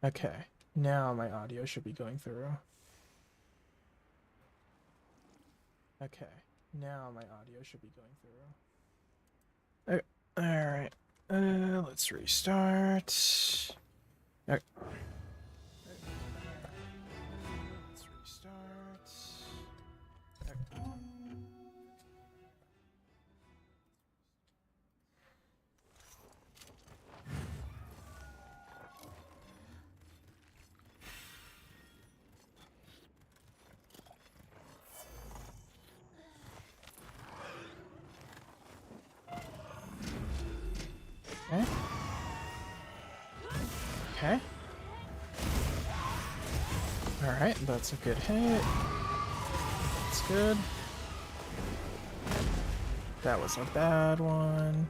Okay, now my audio should be going through. Okay, now my audio should be going through. Alright, let's restart. Okay. Let's restart. Okay. Okay. Okay. Alright, that's a good hit. That's good. That was a bad one.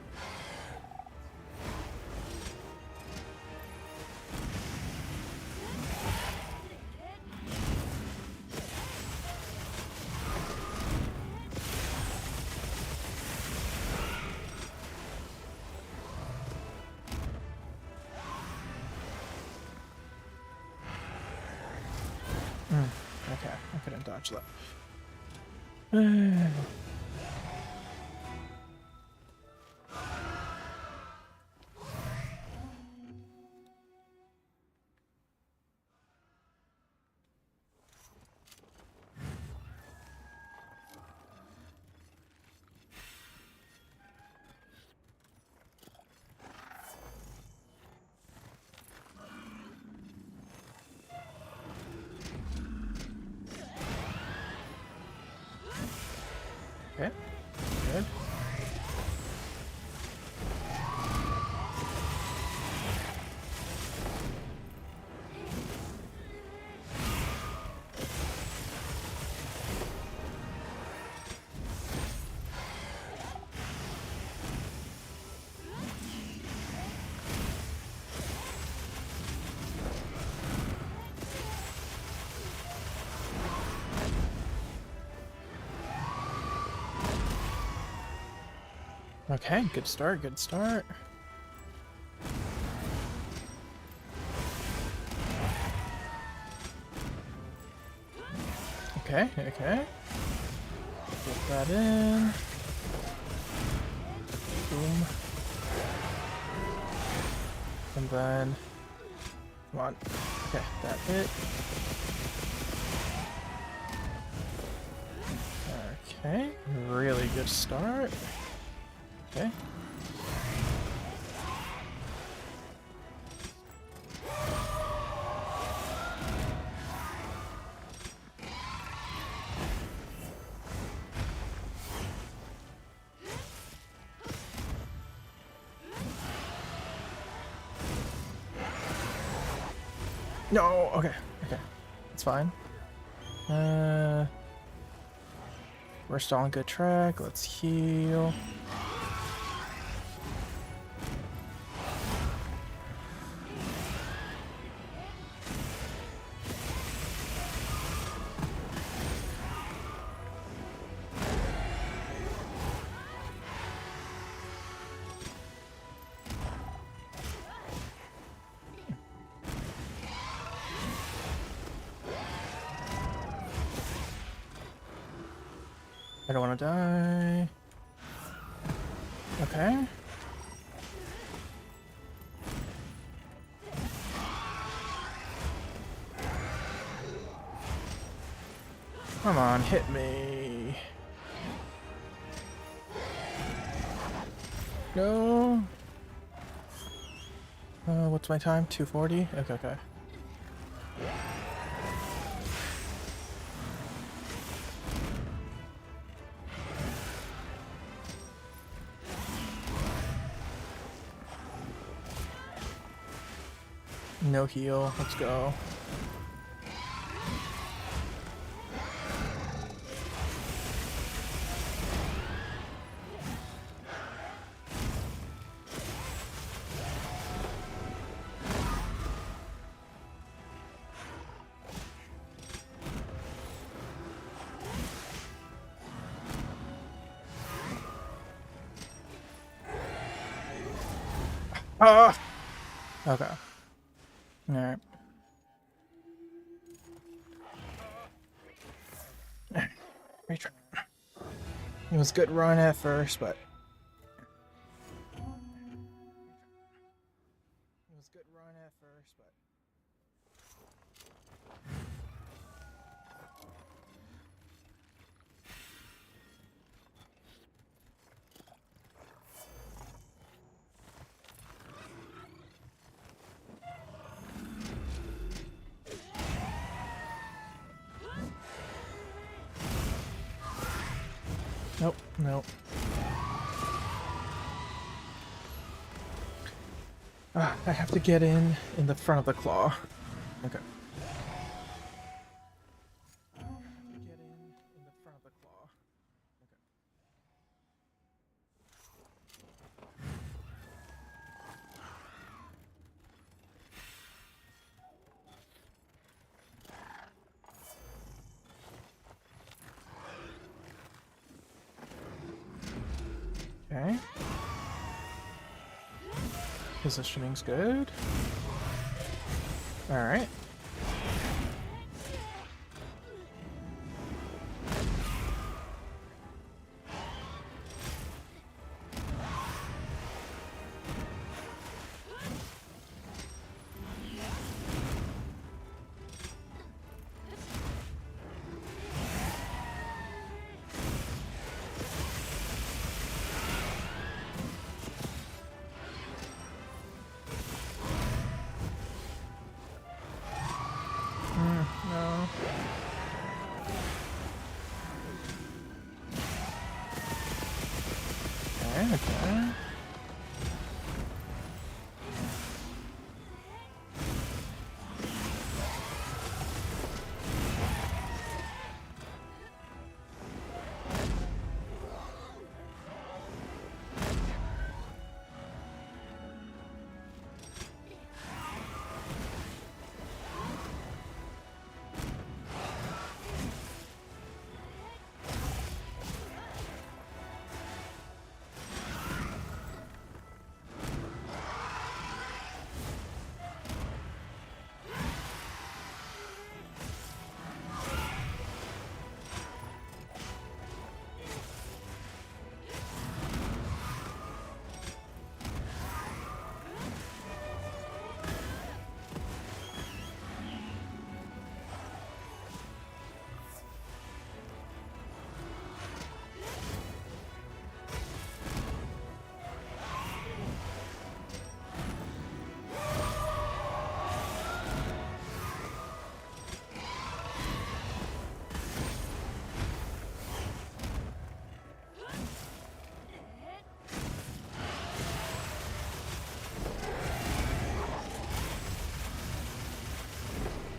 Okay, I couldn't dodge that. Okay, good. Okay, good start, good start. Okay, okay. Get that in. Boom. And then, come on. Okay, that hit. Okay, really good start. Okay. No, okay, okay. It's fine. We're still on good track. Let's heal. I don't want to die. Okay. Come on, hit me. No. What's my time? 240? Okay, okay. No heal. Let's go. Ah! Okay. Alright. Retry. It was a good run at first, but nope, nope. Ah, I have to get in the front of the claw. Okay. Get in the front of the claw. Okay. Positioning's good. All right. No. Okay, okay.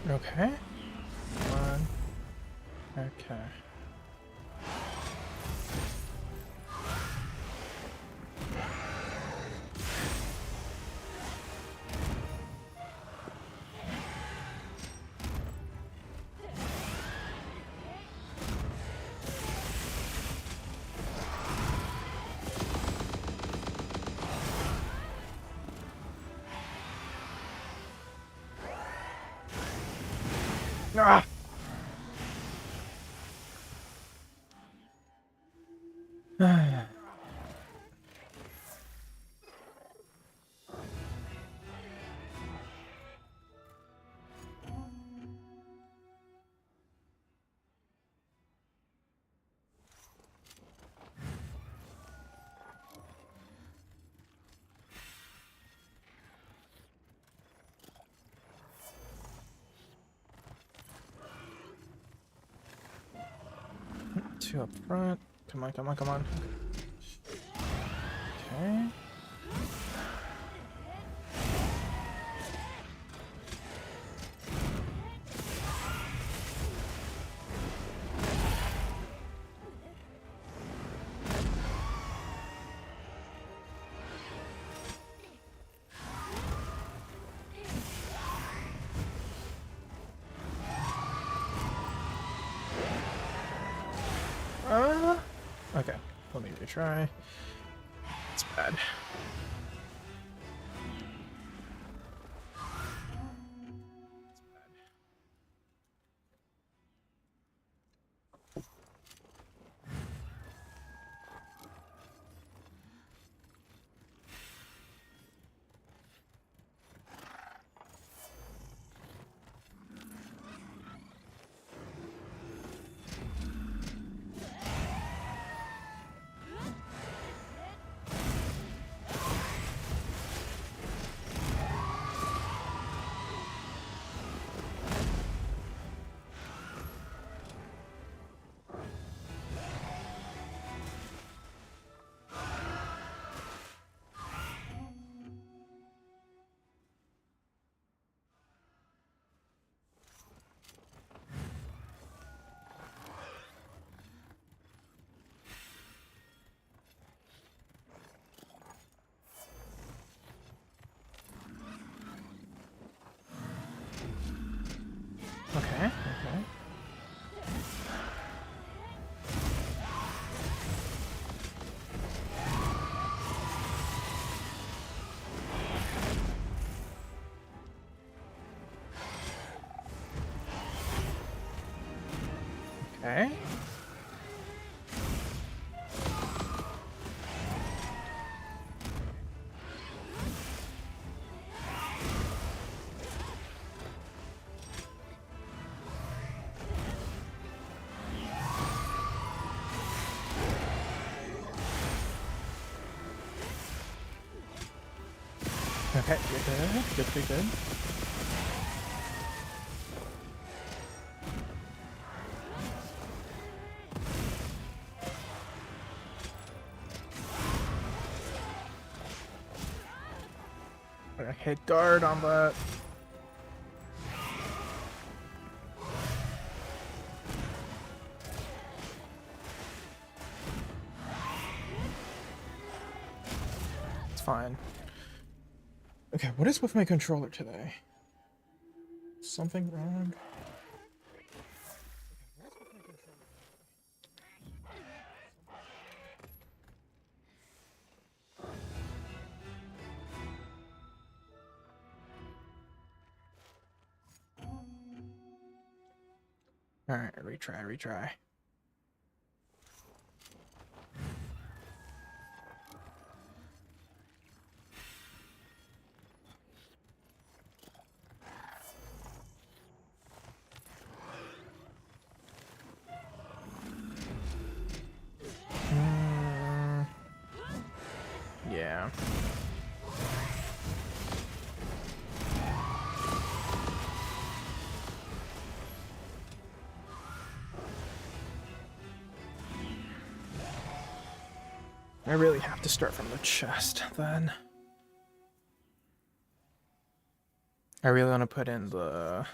Okay. One. Okay. Ah! Two up front. Come on, come on, come on. Okay. Okay. Let me retry. It's bad. Okay. Okay, good, good, good. I hit guard on that. It's fine. Okay, what is with my controller today? Something wrong? Alright, retry. Yeah. I really have to start from the chest, then. I really want to put in the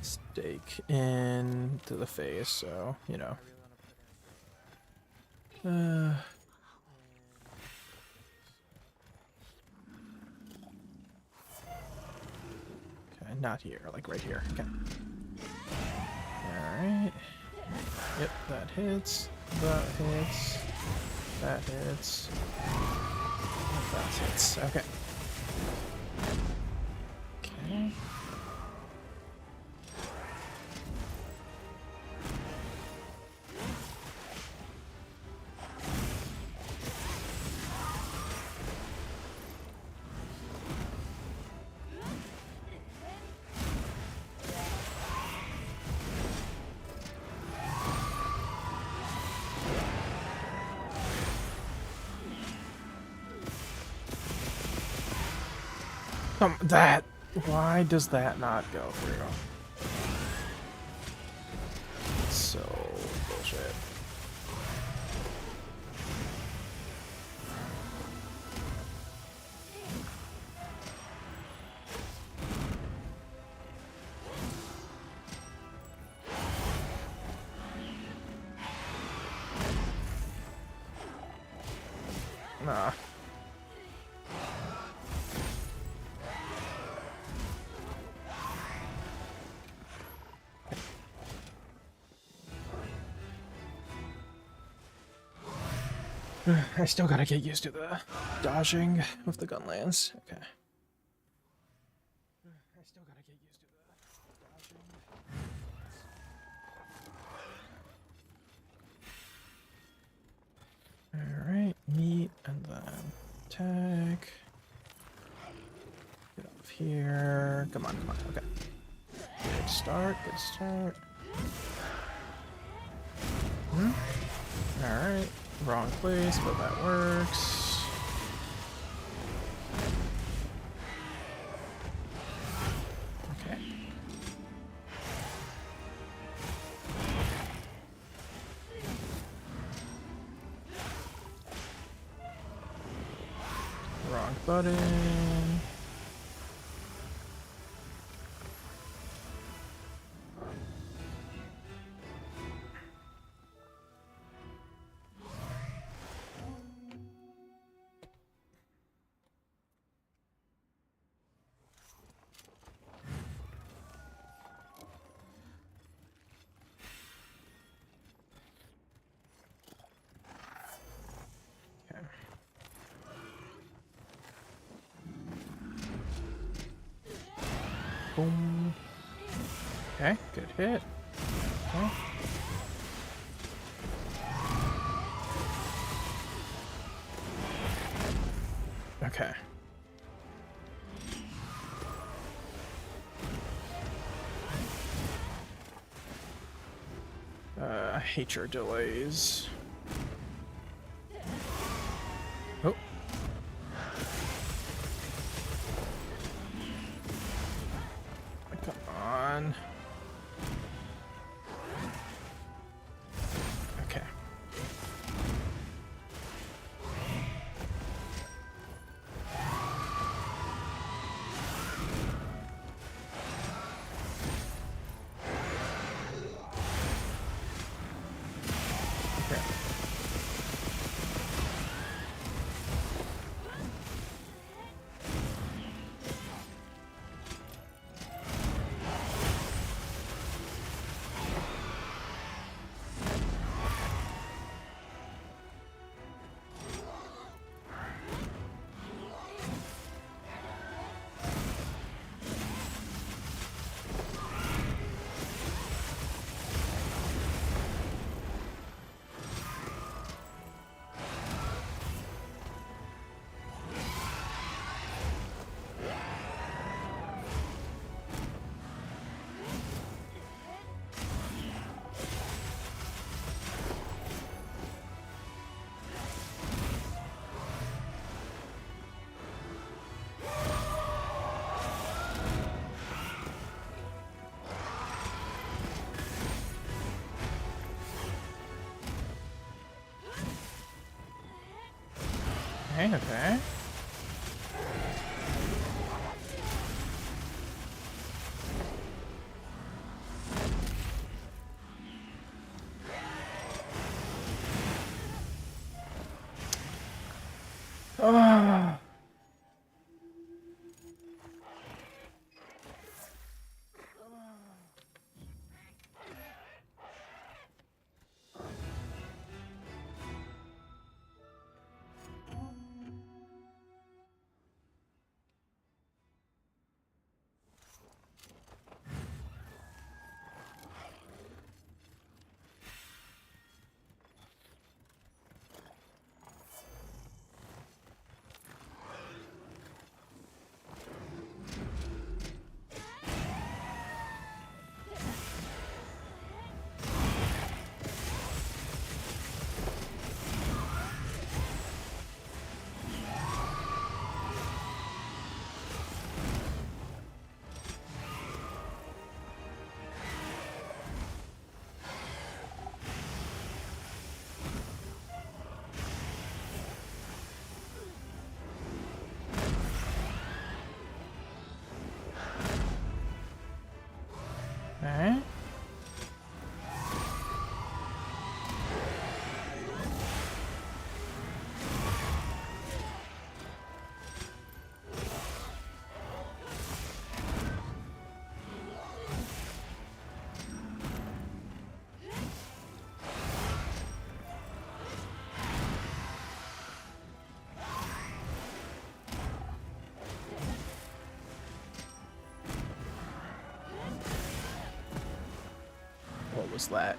stake into the face, so, you know. Okay, not here, like right here. Okay. Alright. Yep, that hits. That hits. That hits. That hits. Okay. Okay. That. Why does that not go through? It's so bullshit. Nah. I still gotta get used to the dodging with the Gunlance. Okay. I still gotta get used to the dodging. Alright, meet and then attack. Get up here. Come on, okay. Good start, good start. Alright. Wrong place, but that works. Okay. Wrong button. Boom. Okay, good hit. Okay. Okay. I hate your delays. Oh. Come on. Okay. Okay. Okay, okay. Ah. Okay. What was that?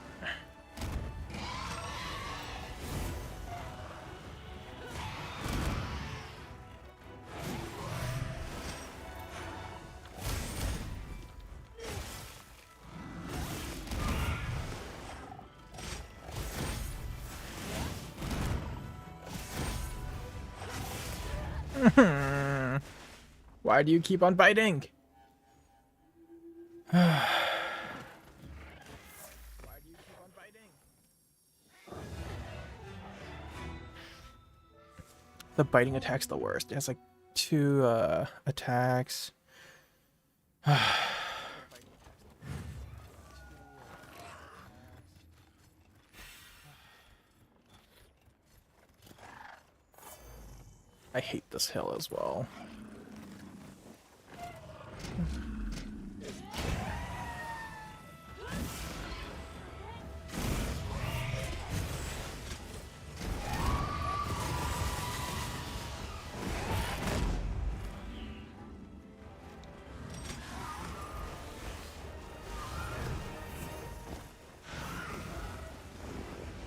Why do you keep on biting? Why do you keep on biting? The biting attack's the worst. It has like 2 attacks. I hate this hill as well.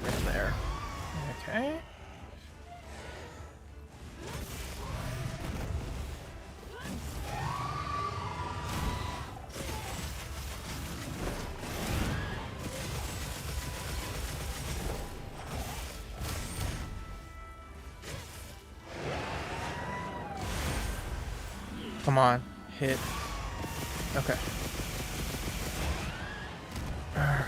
Right there. Okay. Come on. Hit. Okay. Alright.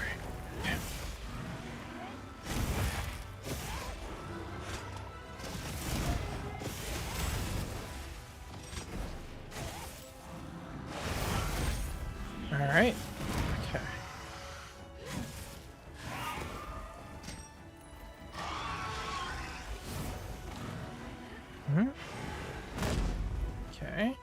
Alright. Okay. Okay.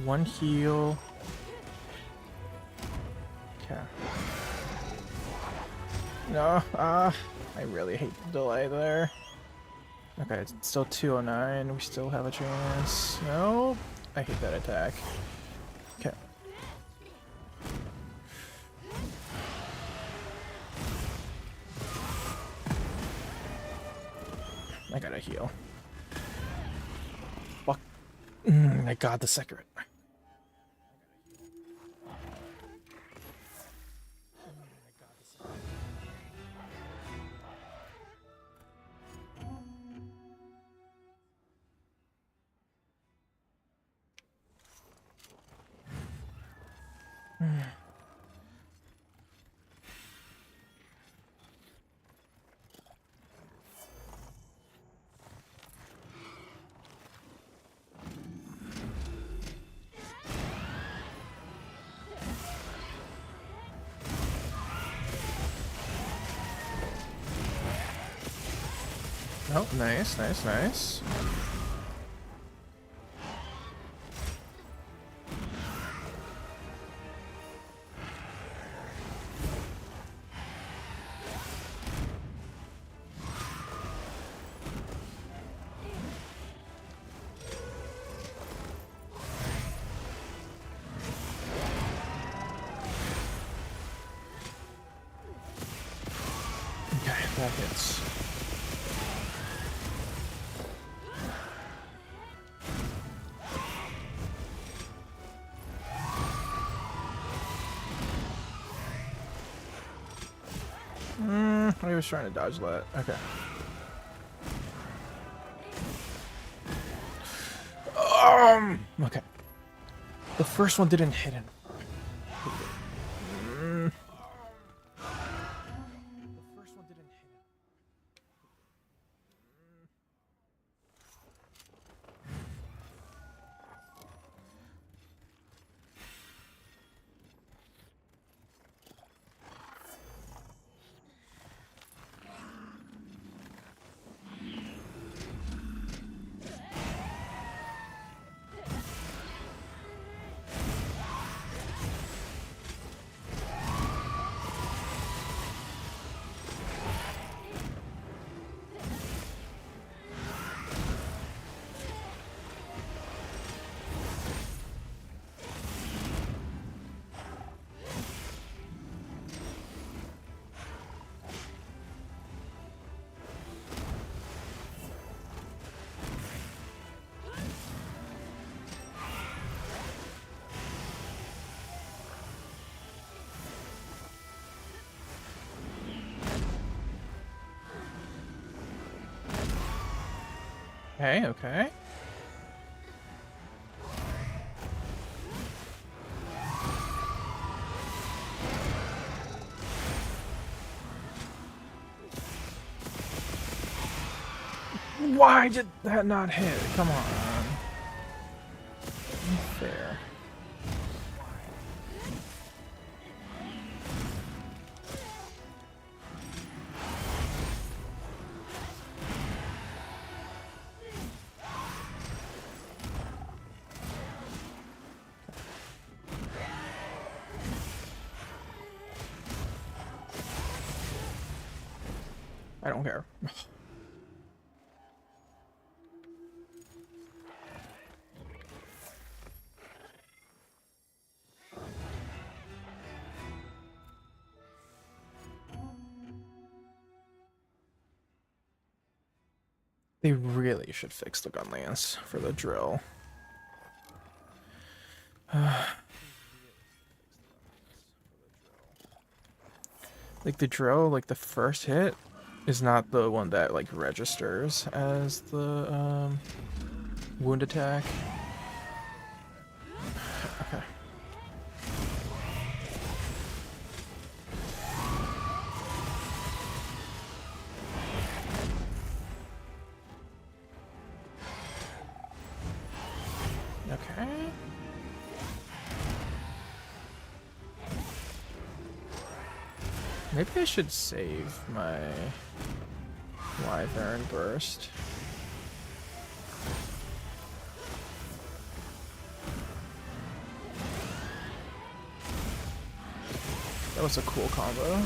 One heal. Okay. No, I really hate the delay there. Okay, it's still 209. We still have a chance. No, I hate that attack. Okay. I gotta heal. Fuck. I got the secret. Oh, nice, nice, nice. Okay, that hits. I was trying to dodge that. Okay. Okay. The first one didn't hit him. The first one didn't hit him. Okay, okay. Why did that not hit? Come on. Unfair. I don't care. They really should fix the Gunlance for the drill. Like the drill, like the first hit is not the one that like registers as the wound attack. Okay. Okay. Maybe I should save my Wyvern burst. That was a cool combo.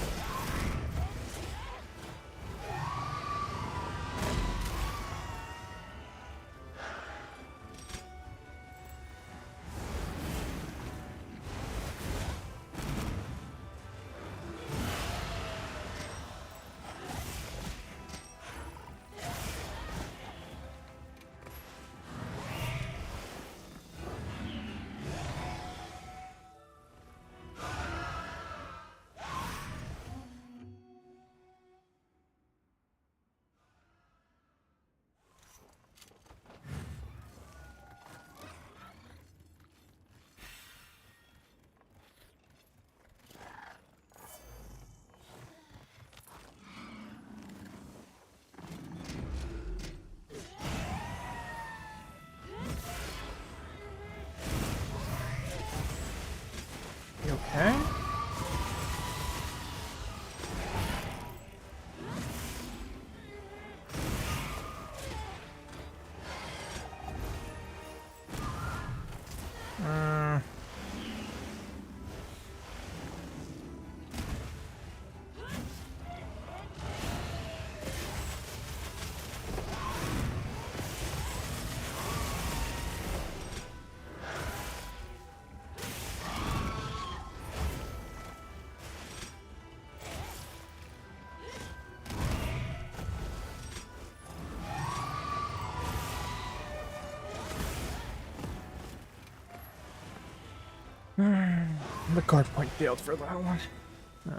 You okay? The card point failed for that one. The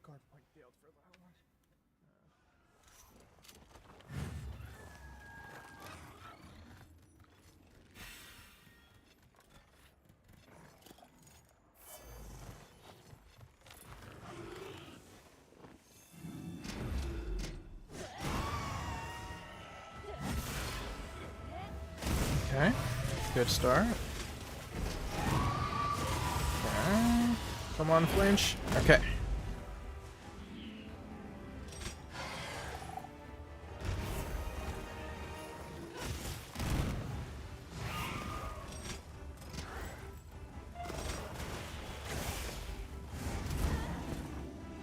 card point failed for that one. Okay, good start. Okay. Come on, flinch. Okay.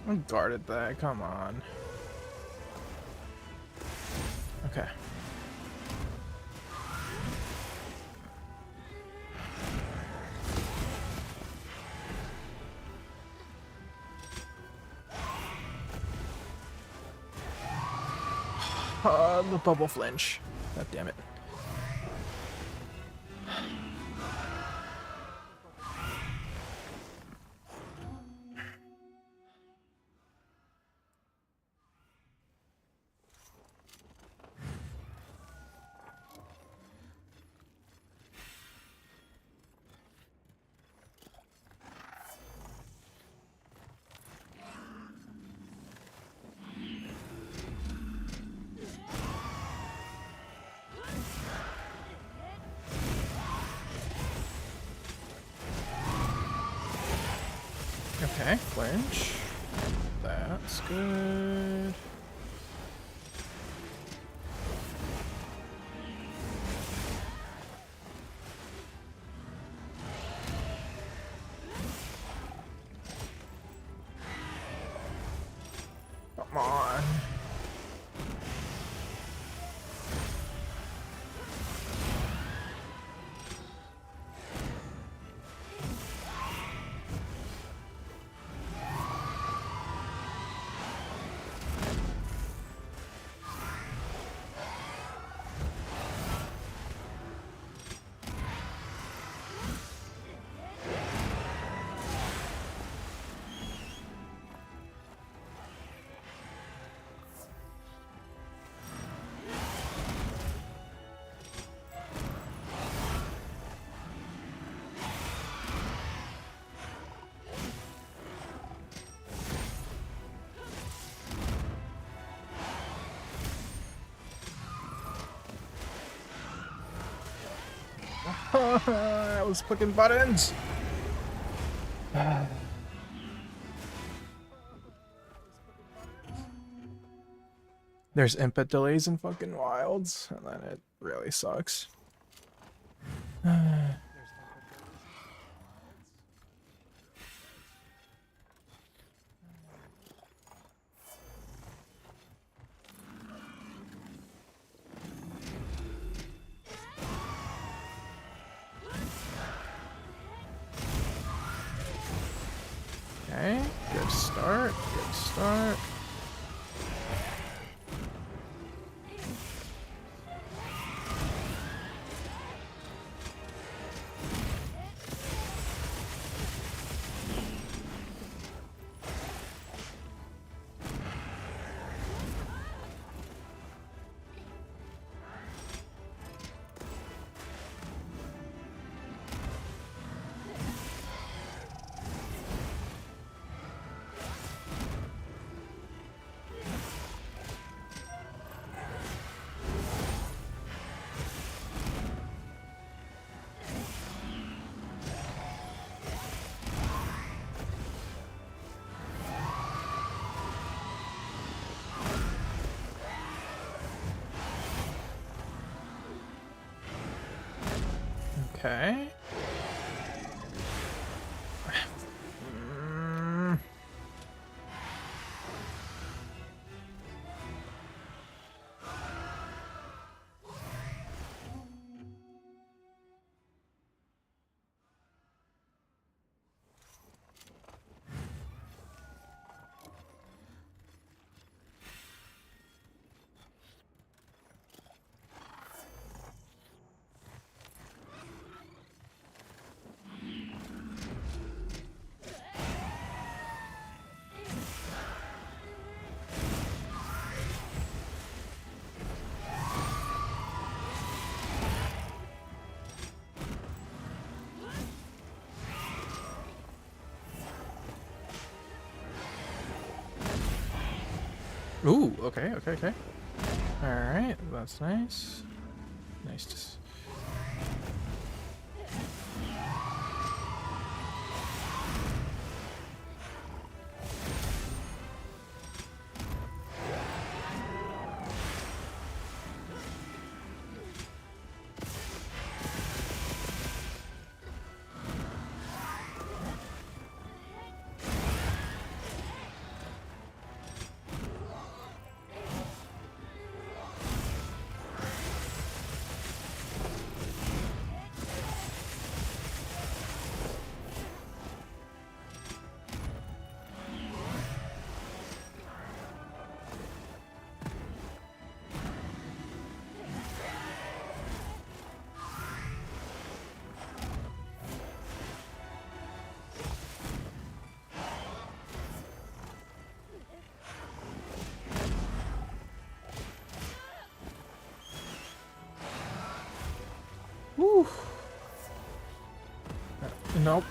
I guarded that, come on. Okay. The bubble flinch. God damn it. Okay, flinch. That's good. Come on. I was clicking buttons. There's input delays in fucking Wilds, and then it really sucks. Okay, good start, good start. Okay. Ooh, okay, okay, okay. Alright, that's nice. Nice to Woo. Nope.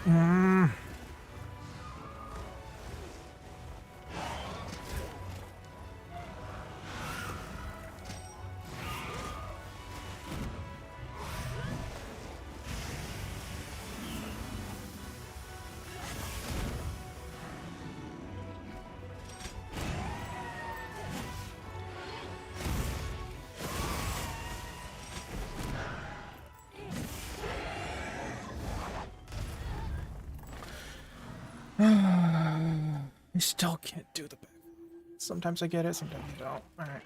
I still can't do the back. Sometimes I get it, sometimes I don't. Alright.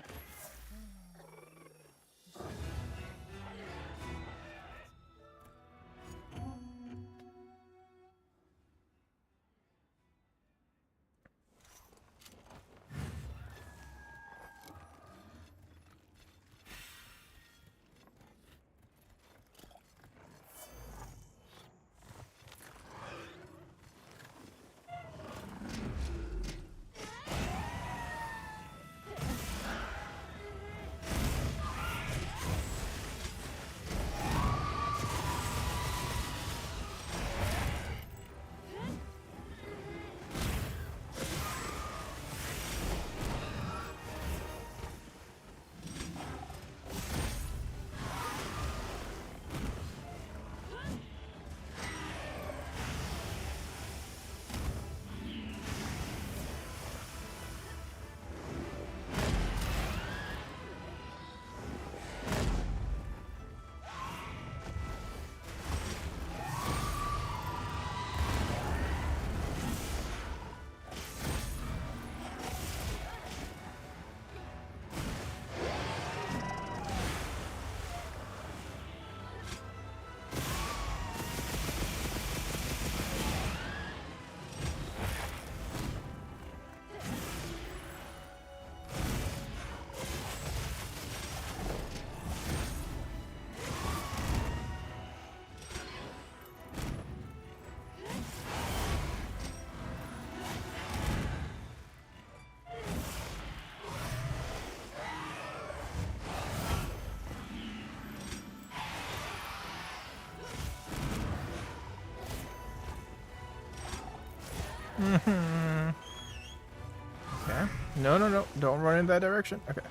No, no, no. Don't run in that direction. Okay.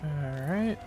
Alright.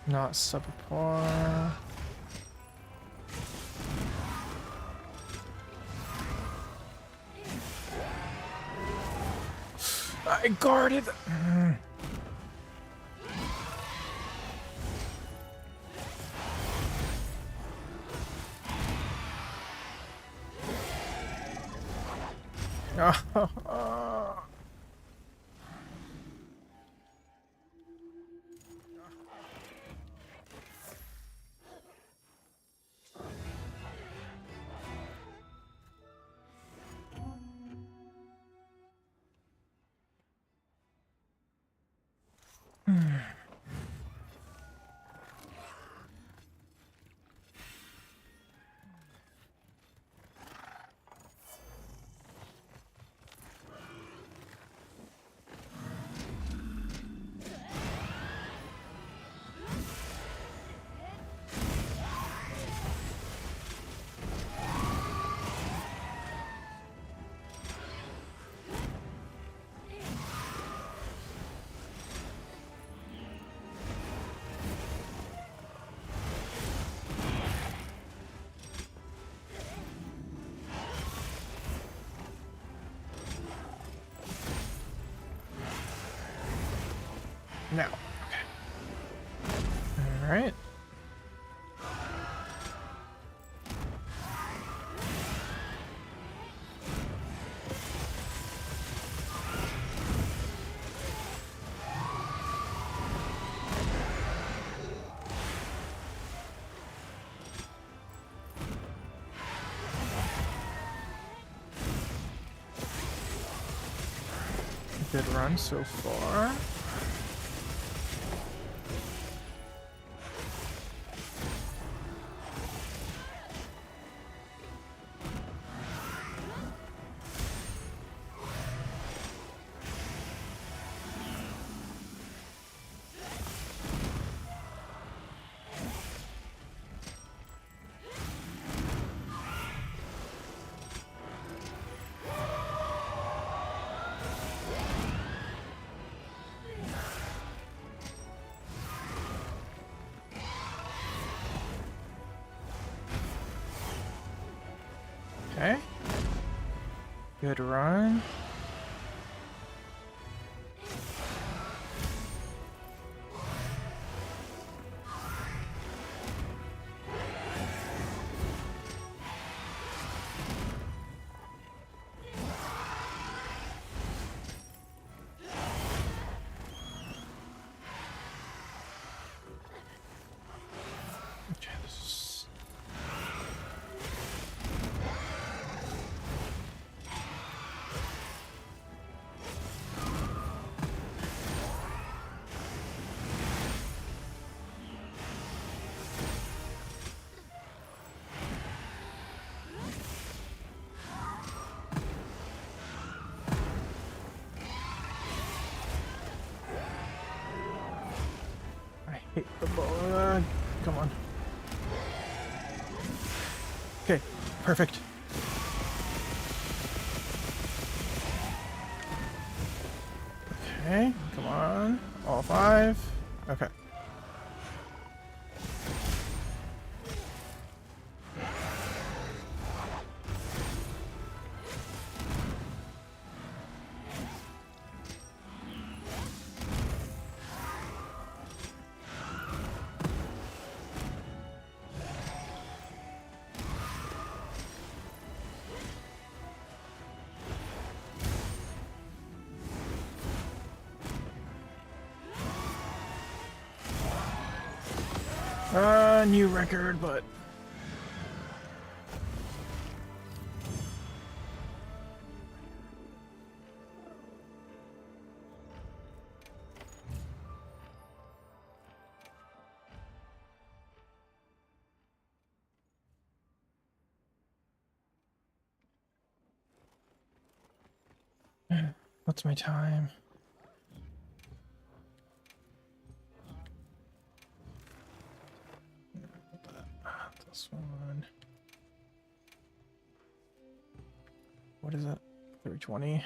Not subpar. I guarded. Now. Okay. Alright. Good run so far. Okay. Good run. Okay, this is... I hate the ball. Come on. Okay, perfect. Okay, come on. All 5. Okay. New record, but what's my time? This one. What is it? 320.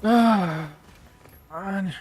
Ah, come on.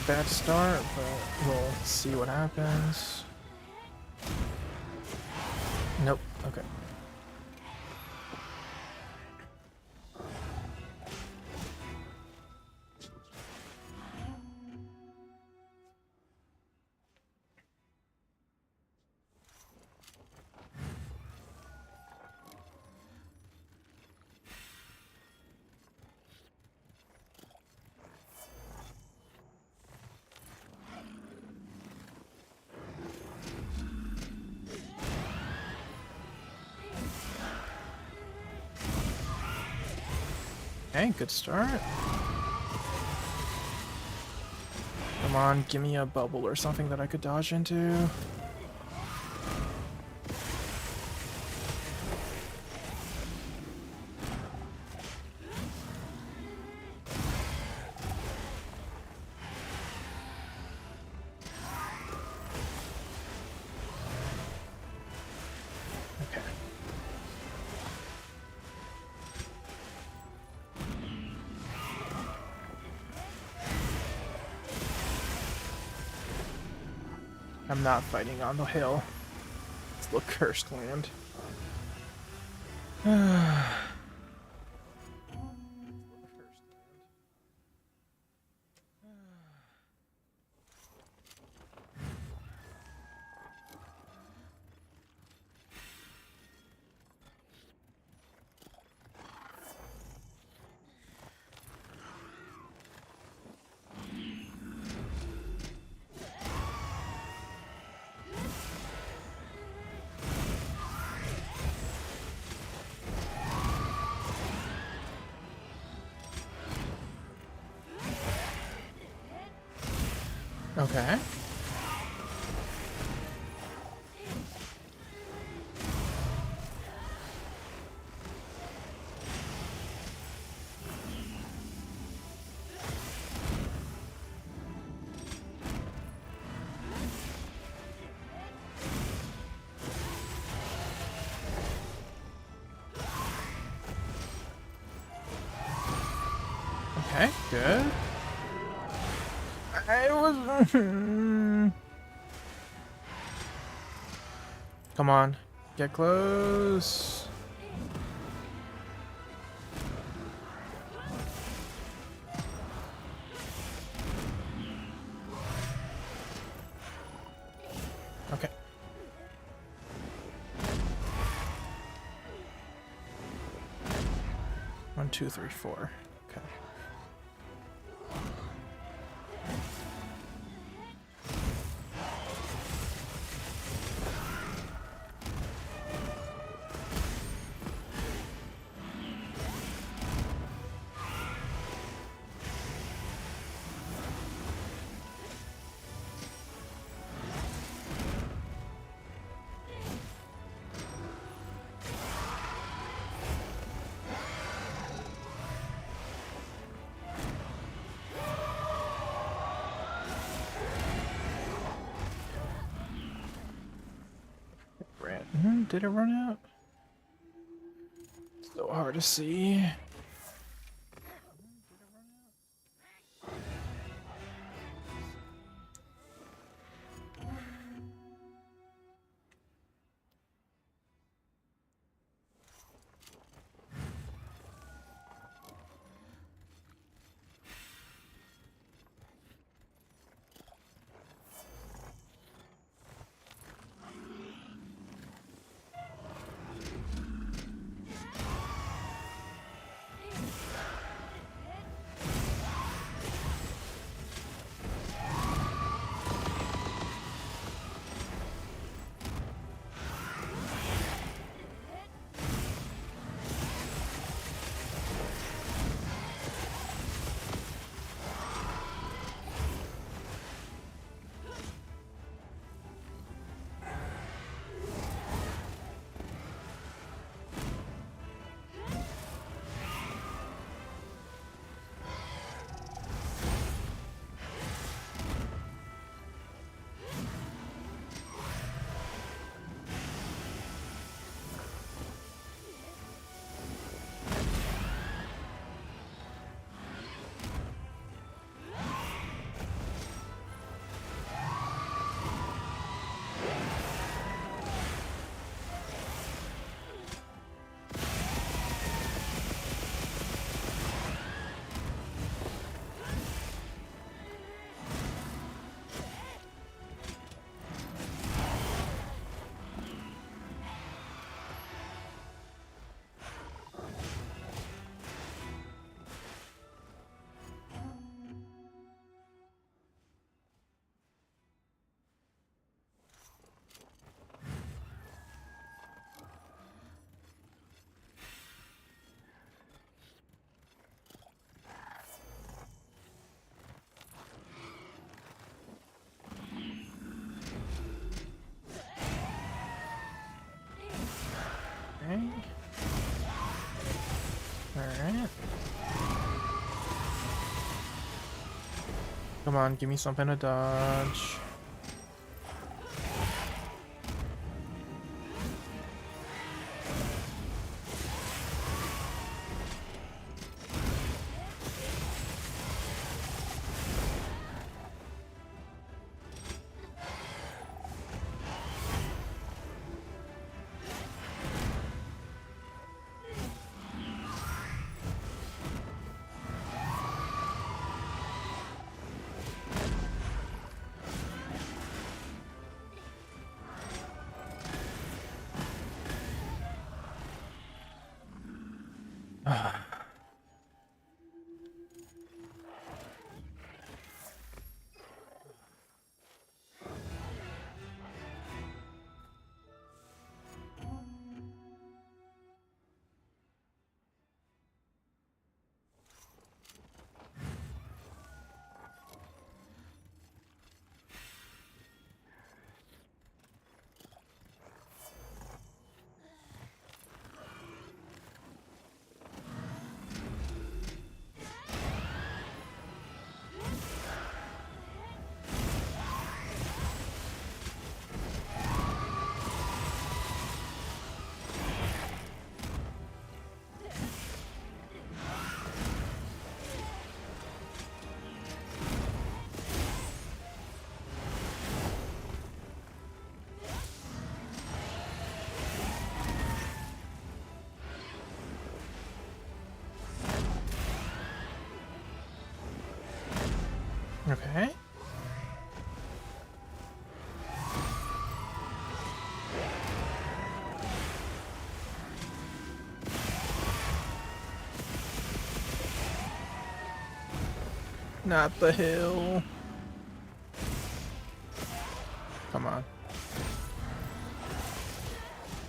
Bad start, but we'll see what happens. Nope. Okay. Okay, good start. Come on, give me a bubble or something that I could dodge into. I'm not fighting on the hill. It's the cursed land. Okay. Okay, good. I was... Come on, get close. Okay. One, two, three, four. Okay. Did it run out? So hard to see. Okay. Alright. Come on, give me something to dodge. Okay. Not the hill. Come on.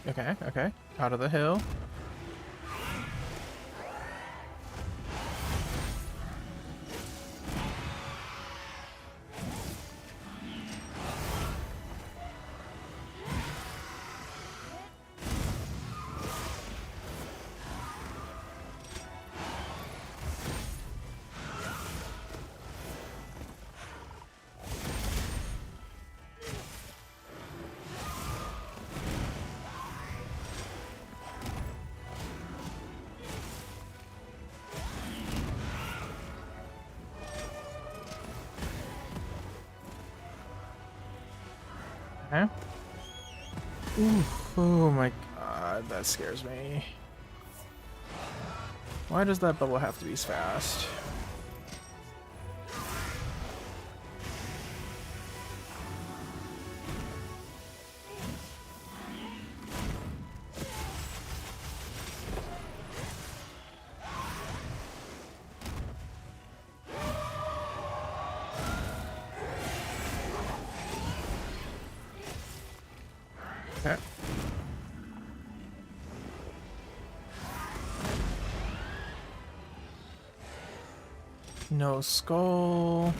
Okay, okay. Out of the hill. Okay. Ooh, oh my god, that scares me. Why does that bubble have to be as fast? Okay. No skull.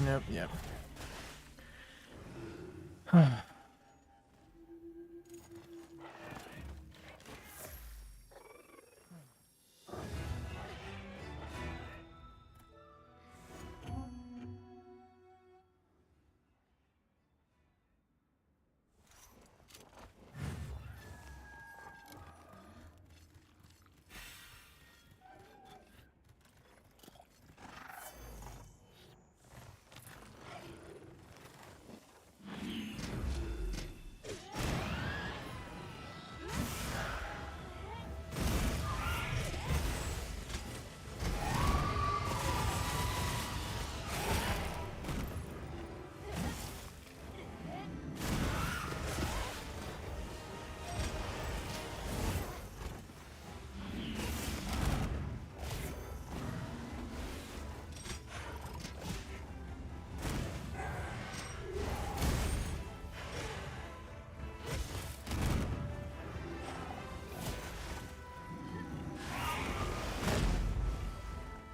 Nope, yep.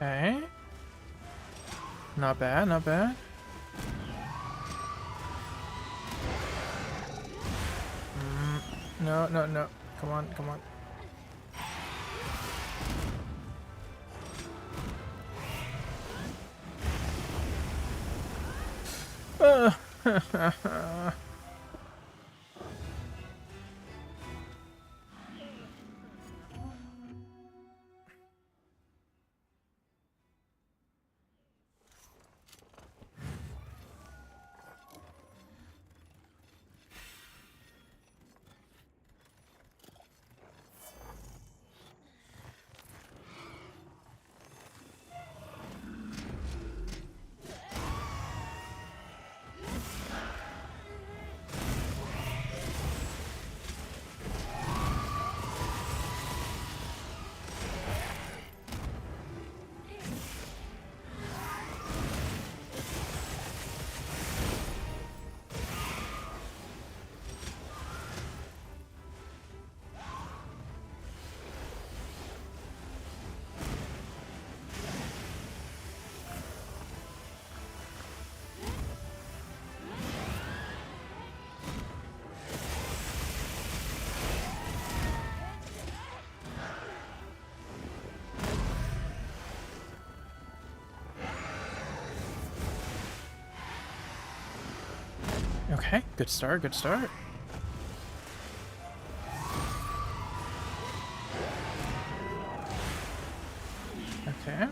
Okay. Not bad, not bad. No, no, no. Come on, come on. Okay, good start, good start. Okay.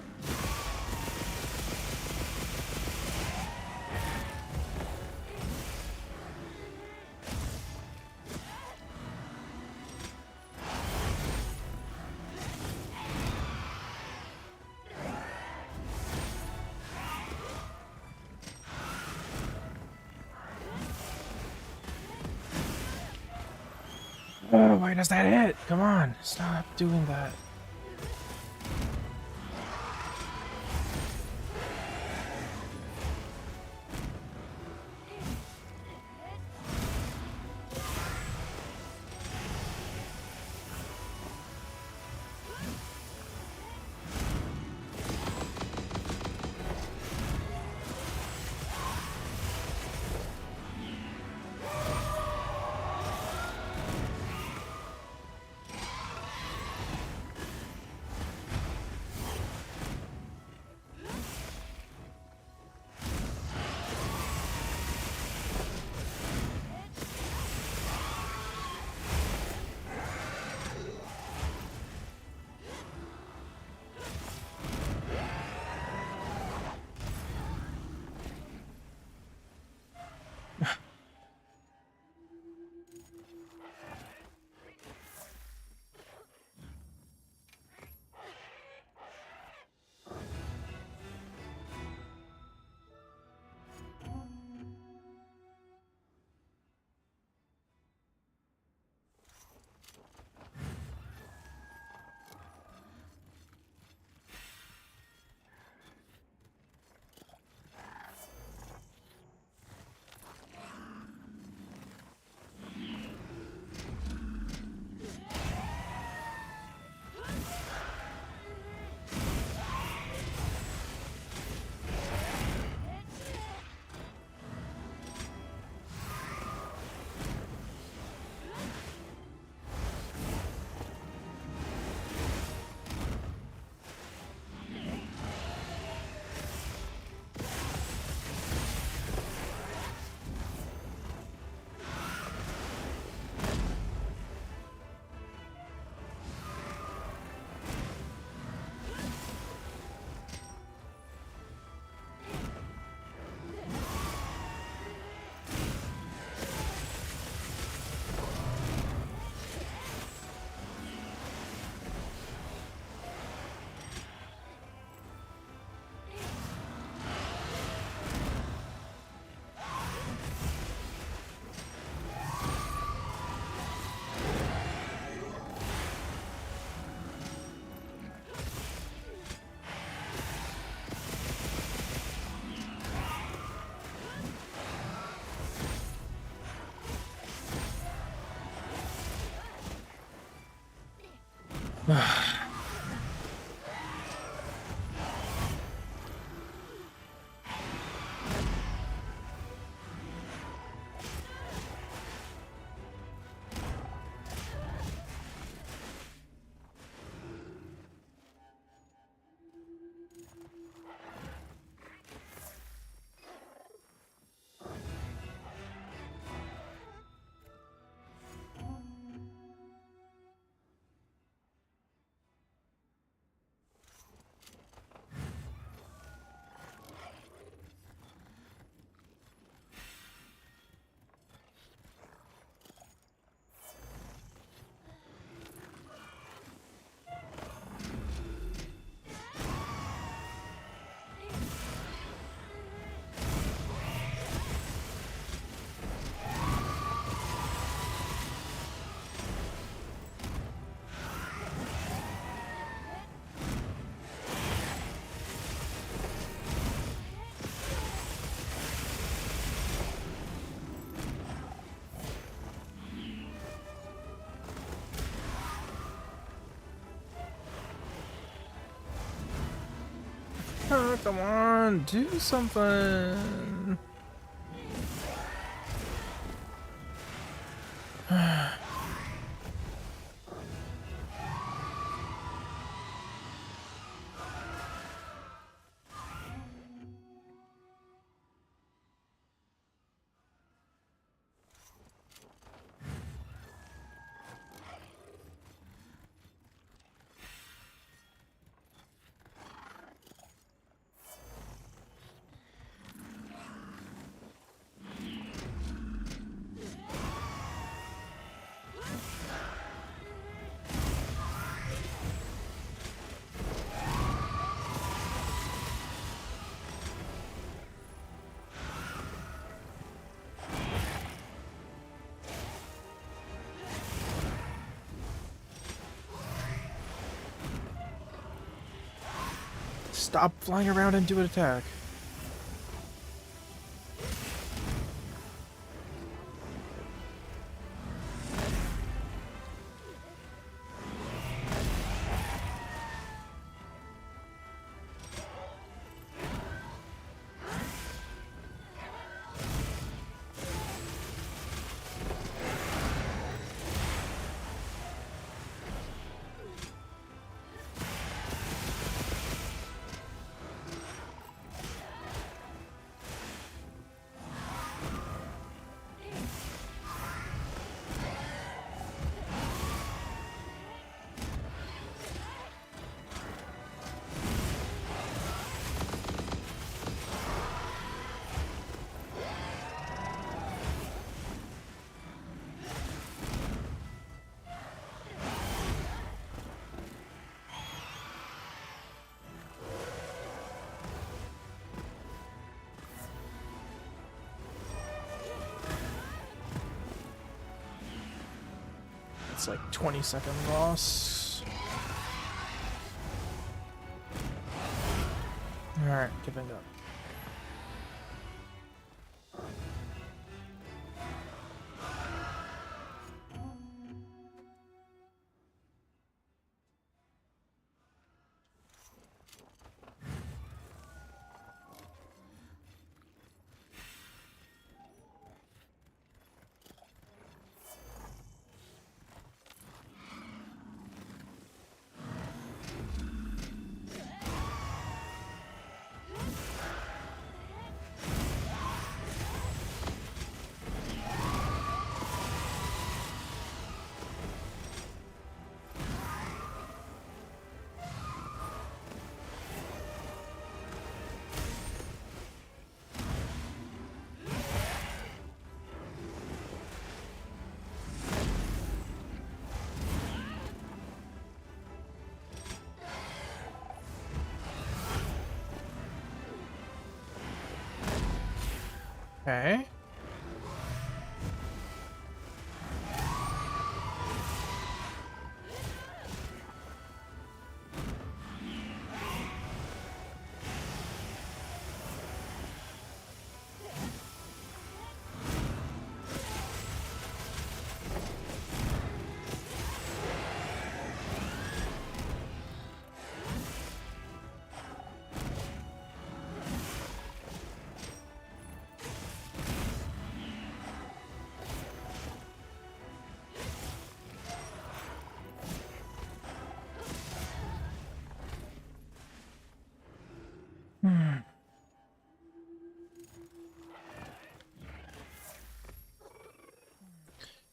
Oh, why does that hit? Come on, stop doing that. Oh, come on, do something. Stop flying around and do an attack. It's like 20-second loss. Alright, giving up. Okay.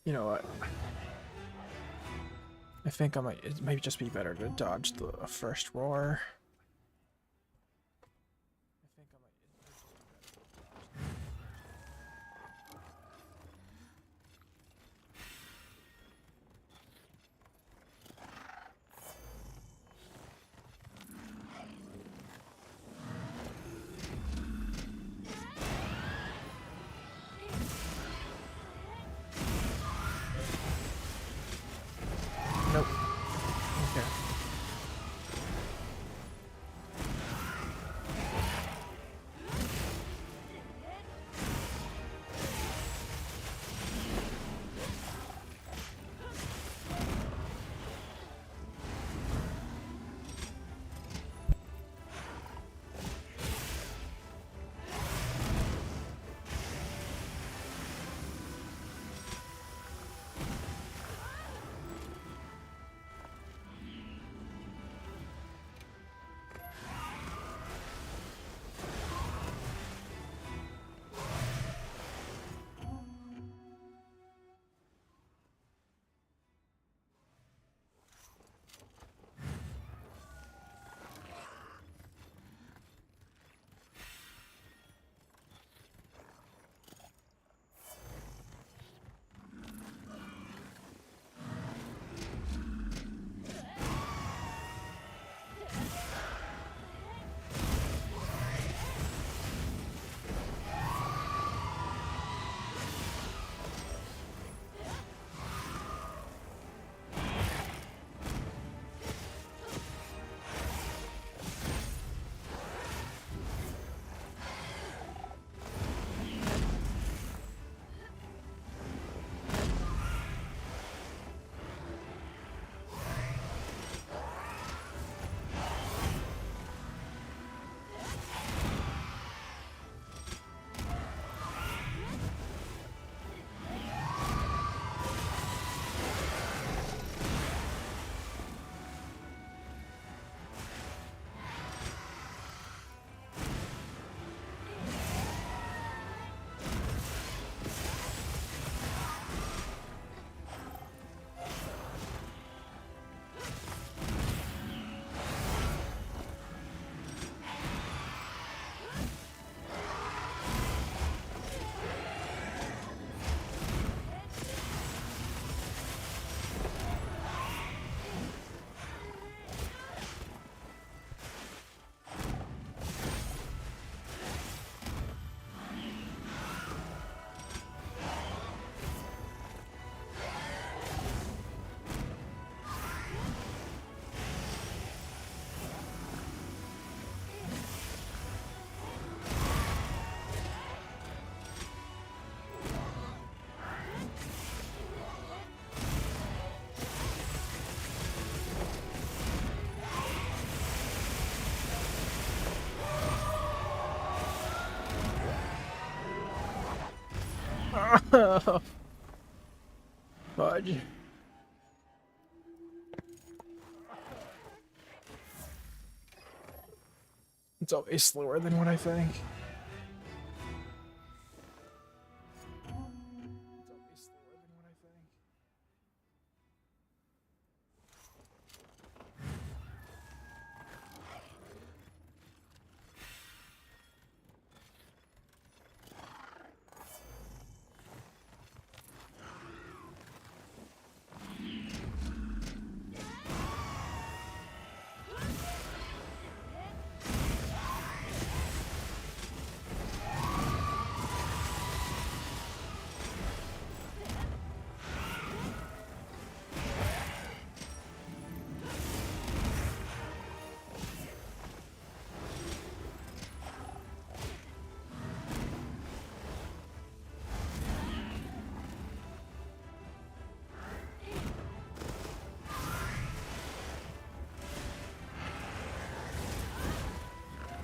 You know what? I think it might just be better to dodge the first roar. Nope. Okay. Fudge. It's always slower than what I think.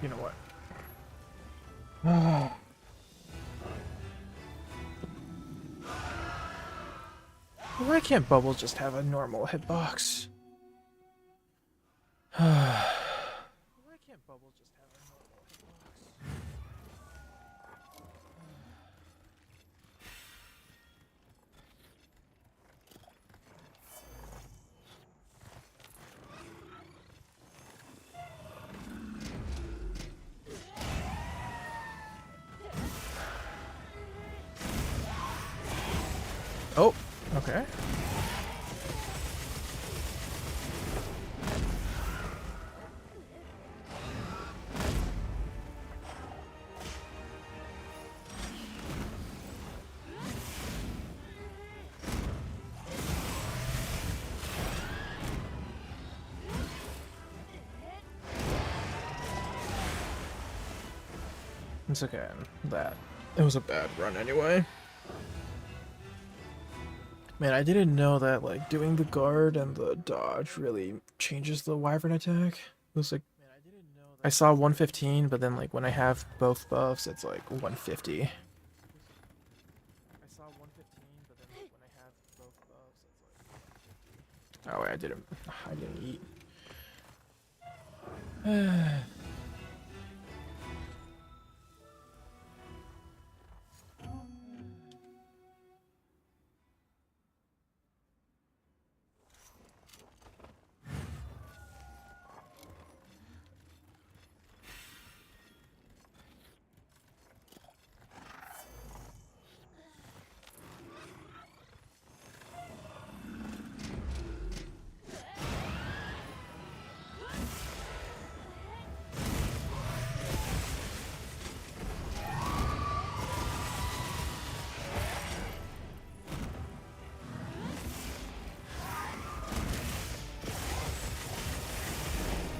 You know what? Why can't Bubble just have a normal hitbox? Why can't Bubble just have a normal hitbox? Oh, okay. It's okay. It was a bad run anyway. Man, I didn't know that like doing the guard and the dodge really changes the wyvern attack. It was like I saw 115, but then like when I have both buffs, it's like 150. I saw 115, but then like when I have both buffs, it's like 150. Oh wait, I didn't eat.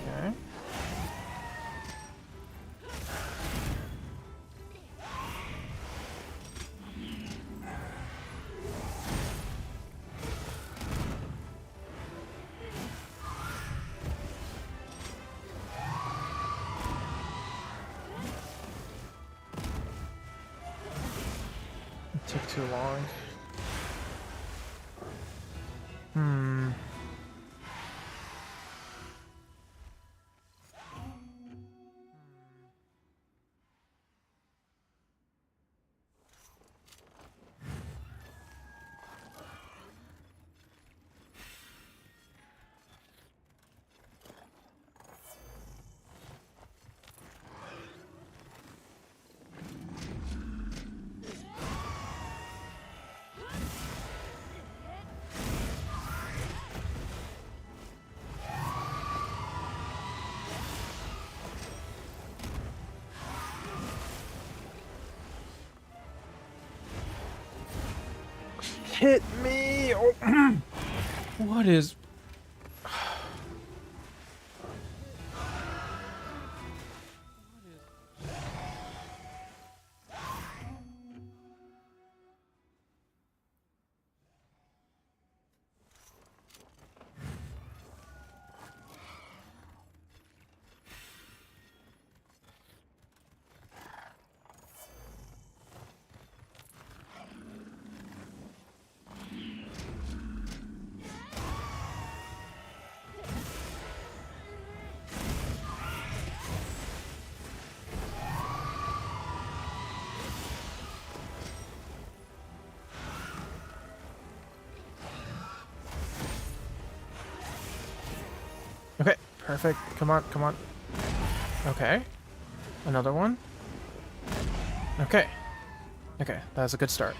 Okay. It took too long. Hmm. Hit me! Oh. What is... Okay, perfect. Come on, come on. Okay. Another one. Okay. Okay, that's a good start.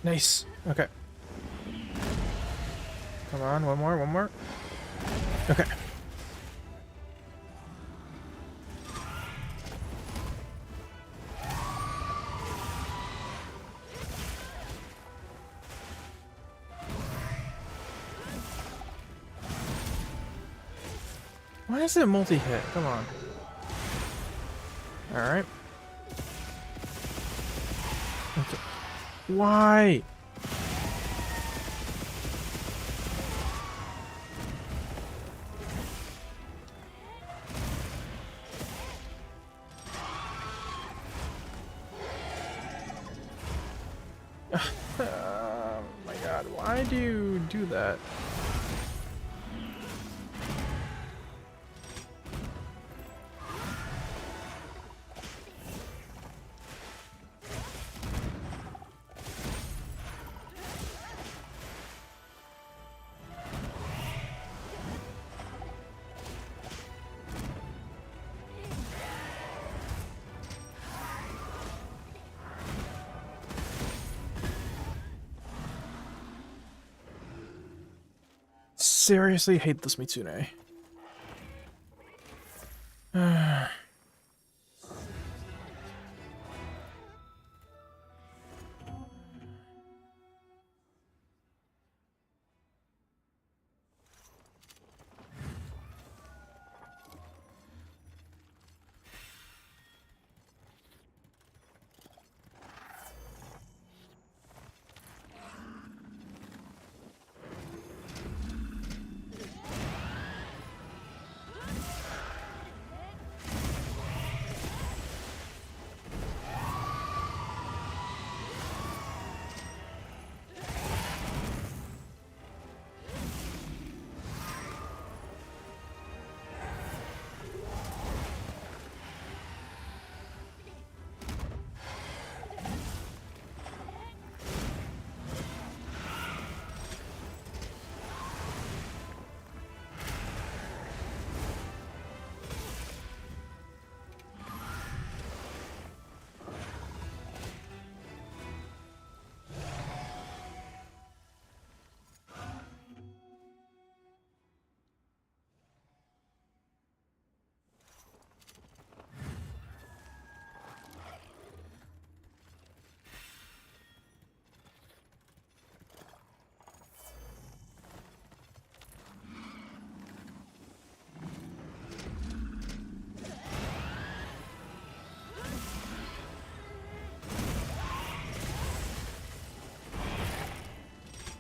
Nice. Okay. Come on, one more. Okay. Why is it multi-hit? Come on. Alright. Okay. Why? Oh my god, why do you do that? Seriously hate this Mizutsune.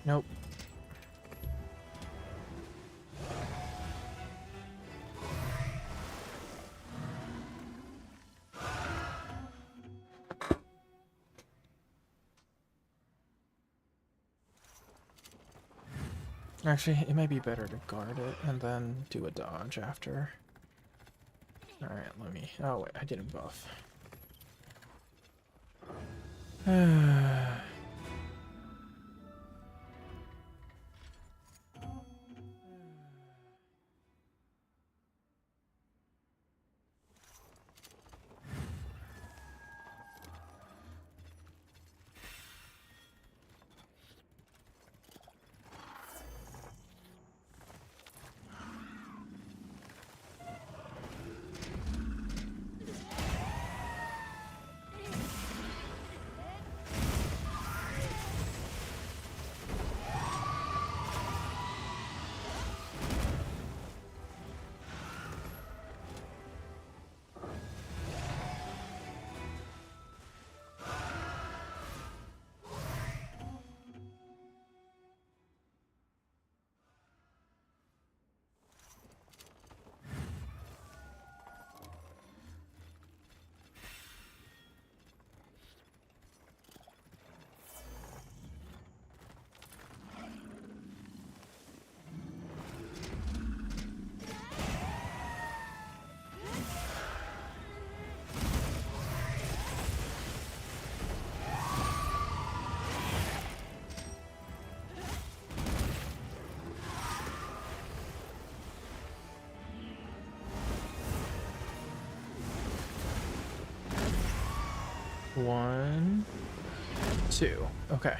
Nope. Actually, it might be better to guard it and then do a dodge after. Alright, let me... Oh, wait, I didn't buff. 1, 2. Okay.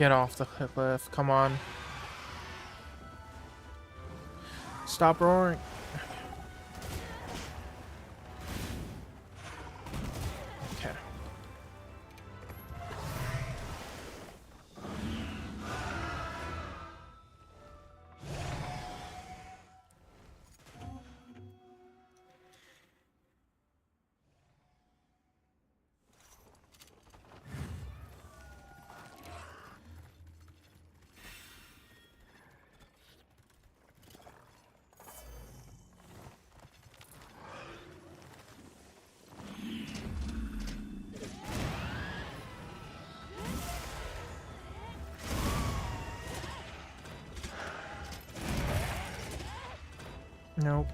Get off the cliff. Come on. Stop roaring. Okay. Nope.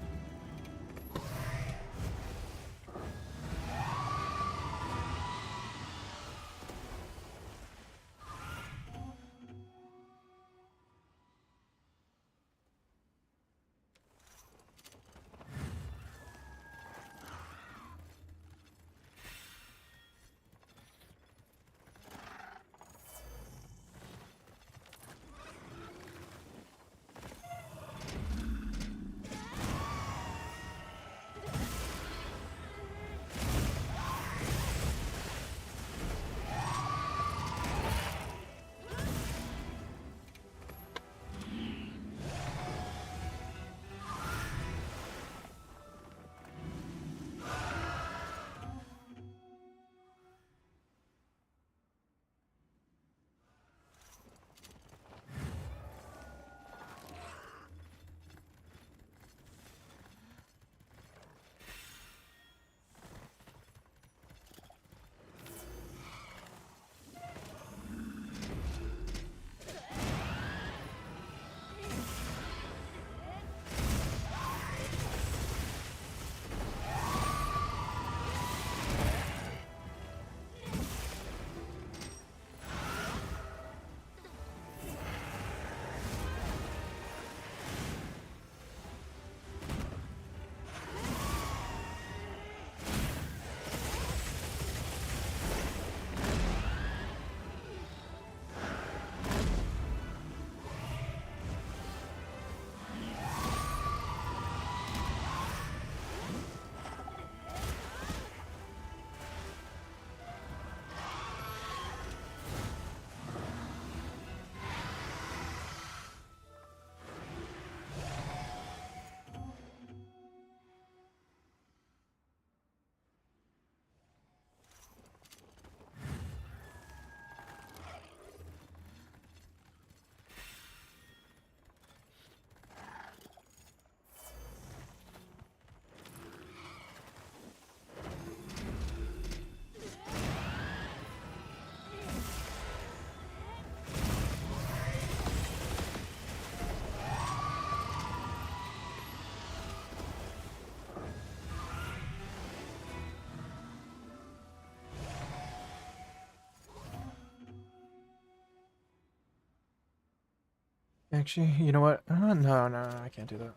Actually, you know what? No, I can't do that.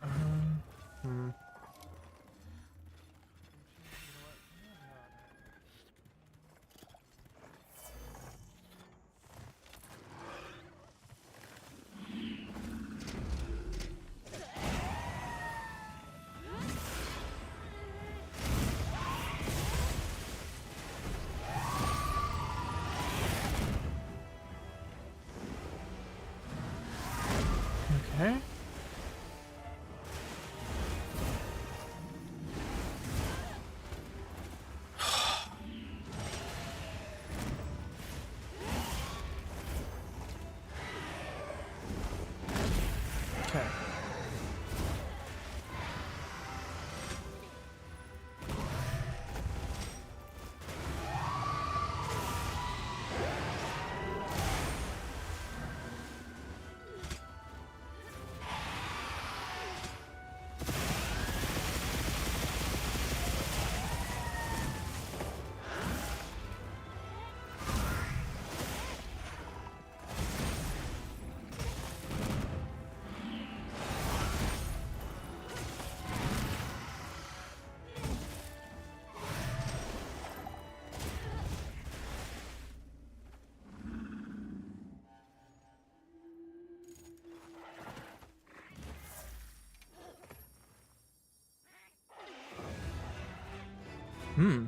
Hmm. Okay. Okay.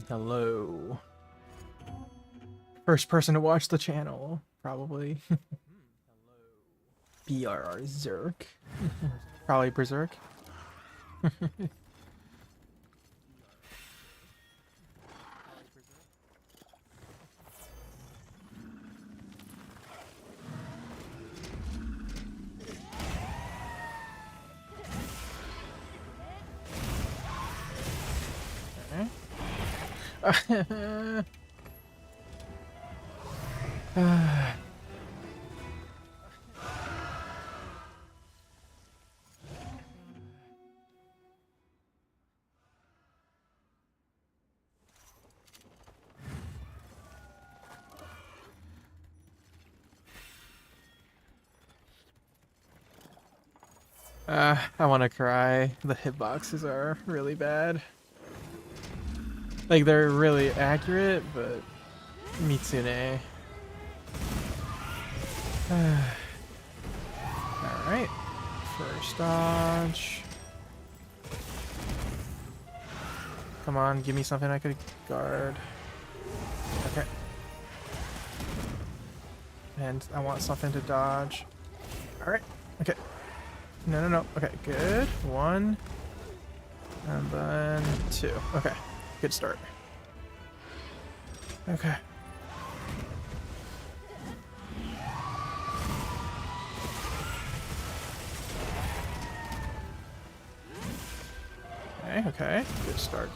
Hello. First person to watch the channel, probably. BRR Zerk. Probably Berserk. Okay. I want to cry. The hitboxes are really bad. Like, they're really accurate, but Mizutsune. Alright. First dodge. Come on, give me something I could guard. Okay. And I want something to dodge. Alright. Okay. No. Okay, good. 1. And then 2. Okay. Good start. Okay. Okay. Good start.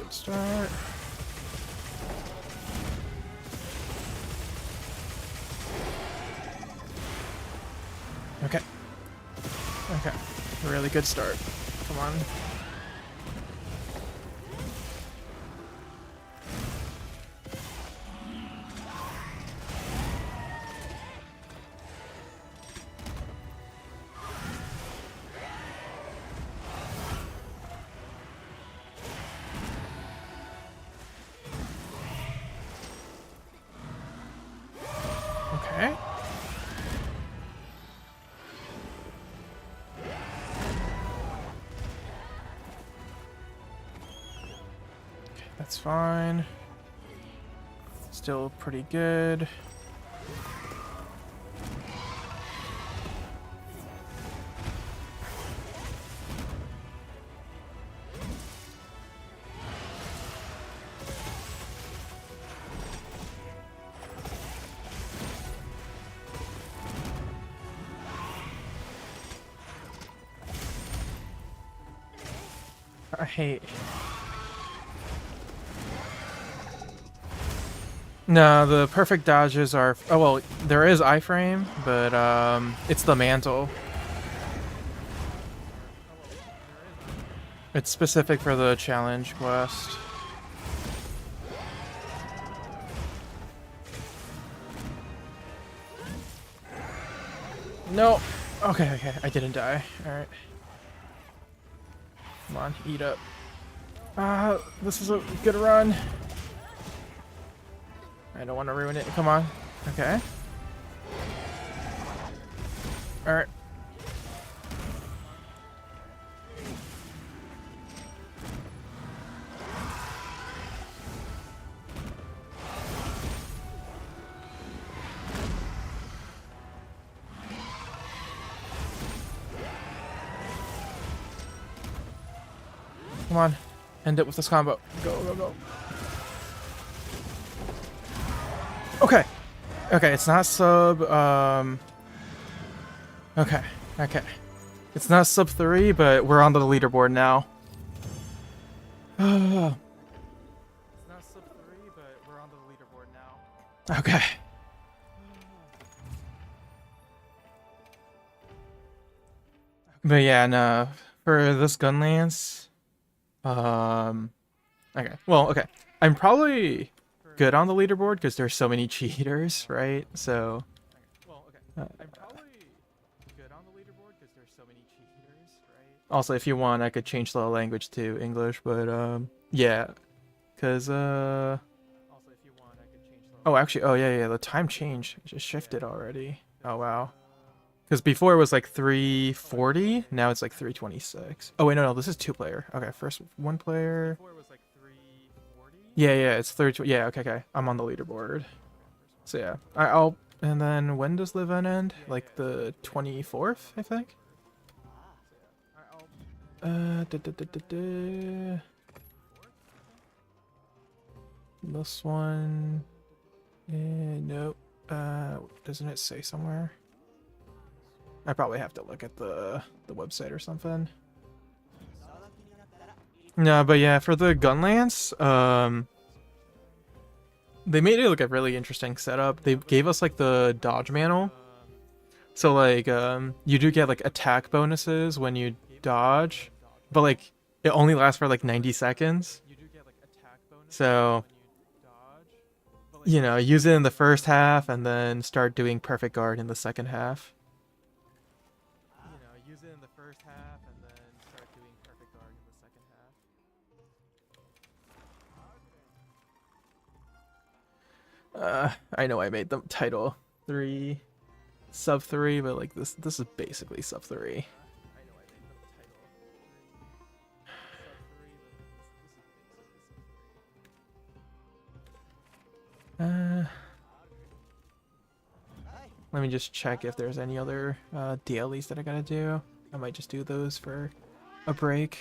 Okay. Really good start. Come on. Okay. That's fine. Still pretty good. I hate... No, the perfect dodges are... Oh, well, there is iframe, but it's the mantle. It's specific for the challenge quest. No. Okay, okay, I didn't die. Alright. Come on, eat up. This is a good run. I don't want to ruin it. Come on. Okay. Alright. Come on. End it with this combo. Go, go, go. Okay. Okay, it's not sub, okay, okay. It's not sub 3, but we're on the leaderboard now. It's not sub 3, but we're on the leaderboard now. Okay. But yeah, no, for this Gunlance, okay. Well, okay. I'm probably good on the leaderboard because there's so many cheaters, right? So. I'm probably good on the leaderboard because there's so many cheaters, right? Also, if you want, I could change the language to English, but yeah, because Also, if you want, I could change the. Oh, actually, oh yeah, yeah, the time changed. It just shifted already. Oh wow. Because before it was like 340, now it's like 326. Oh wait, no, no, this is 2-player. Okay, first 1-player. Before it was like 340. Yeah, yeah, it's 30. Yeah, okay, okay. I'm on the leaderboard. So yeah, I'll. And then when does the event end? Like the 24th, I think. This one. Nope. Doesn't it say somewhere? I probably have to look at the website or something. No, but yeah, for the Gunlance, they made it like a really interesting setup. They gave us like the dodge mantle. So like you do get like attack bonuses when you dodge, but like it only lasts for like 90 seconds. So you know, use it in the first half and then start doing perfect guard in the second half. Use it in the first half and then start doing perfect guard in the second half. I know I made the title 3 sub 3, but like this is basically sub 3. Let me just check if there's any other dailies that I gotta do. I might just do those for a break.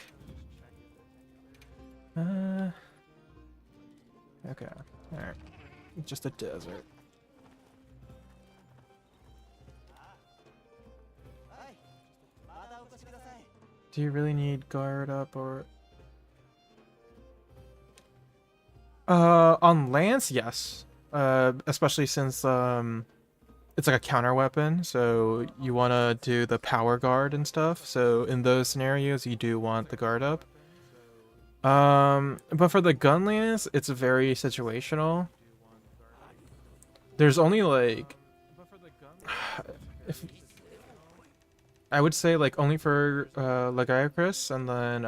Okay. Alright. Just a desert. Do you really need guard up or... on Lance, yes. Especially since, it's like a counter weapon, so you want to do the power guard and stuff. So in those scenarios, you do want the guard up. But for the Gunlance, it's very situational. There's only like, if I would say like only for Lagiacrus and then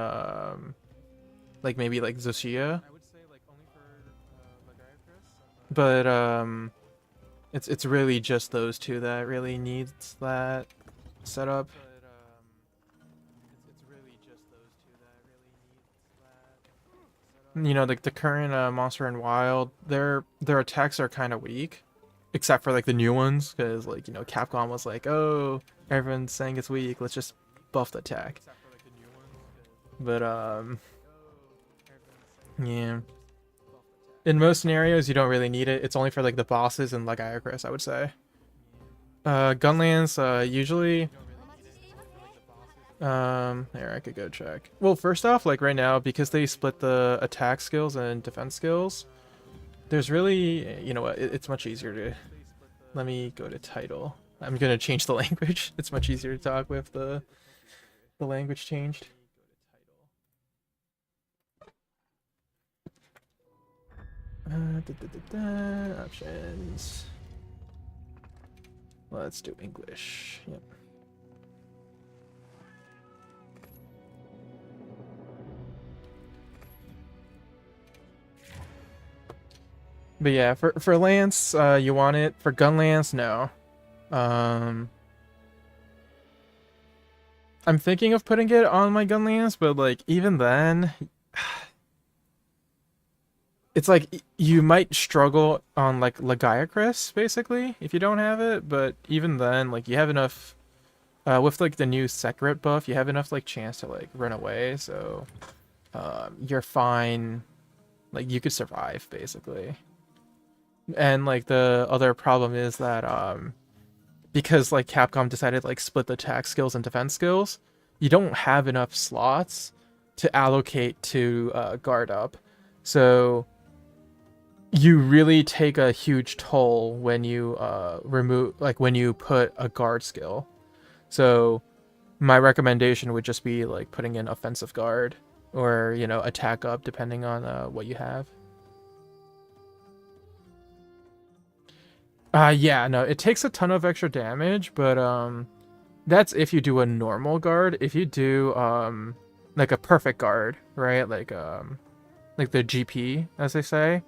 like maybe like Zoshia. But it's really just those two that really needs that setup. You know, like the current Monster and Wild, their attacks are kind of weak, except for like the new ones, because like you know Capcom was like, oh, everyone's saying it's weak, let's just buff the attack. But yeah. In most scenarios, you don't really need it. It's only for like the bosses and like Iacris, I would say. Gunlance, usually. There, I could go check. Well, first off, like right now, because they split the attack skills and defense skills, there's really, you know what, it's much easier to. Let me go to title. I'm gonna change the language. It's much easier to talk with the language changed. Options. Let's do English. Yep. But yeah, for Lance, you want it. For Gunlance, no. Um, I'm thinking of putting it on my Gunlance, but like even then, it's like you might struggle on like Lagiacrus basically if you don't have it. But even then, like you have enough with like the new Sekret buff, you have enough like chance to like run away, so you're fine. Like you could survive basically. And like the other problem is that because like Capcom decided to like split the attack skills and defense skills, you don't have enough slots to allocate to guard up. So you really take a huge toll when you remove like when you put a guard skill. So my recommendation would just be like putting in offensive guard or attack up depending on what you have. Yeah, no, it takes a ton of extra damage, but that's if you do a normal guard. If you do like a perfect guard, right? Like the GP as they say,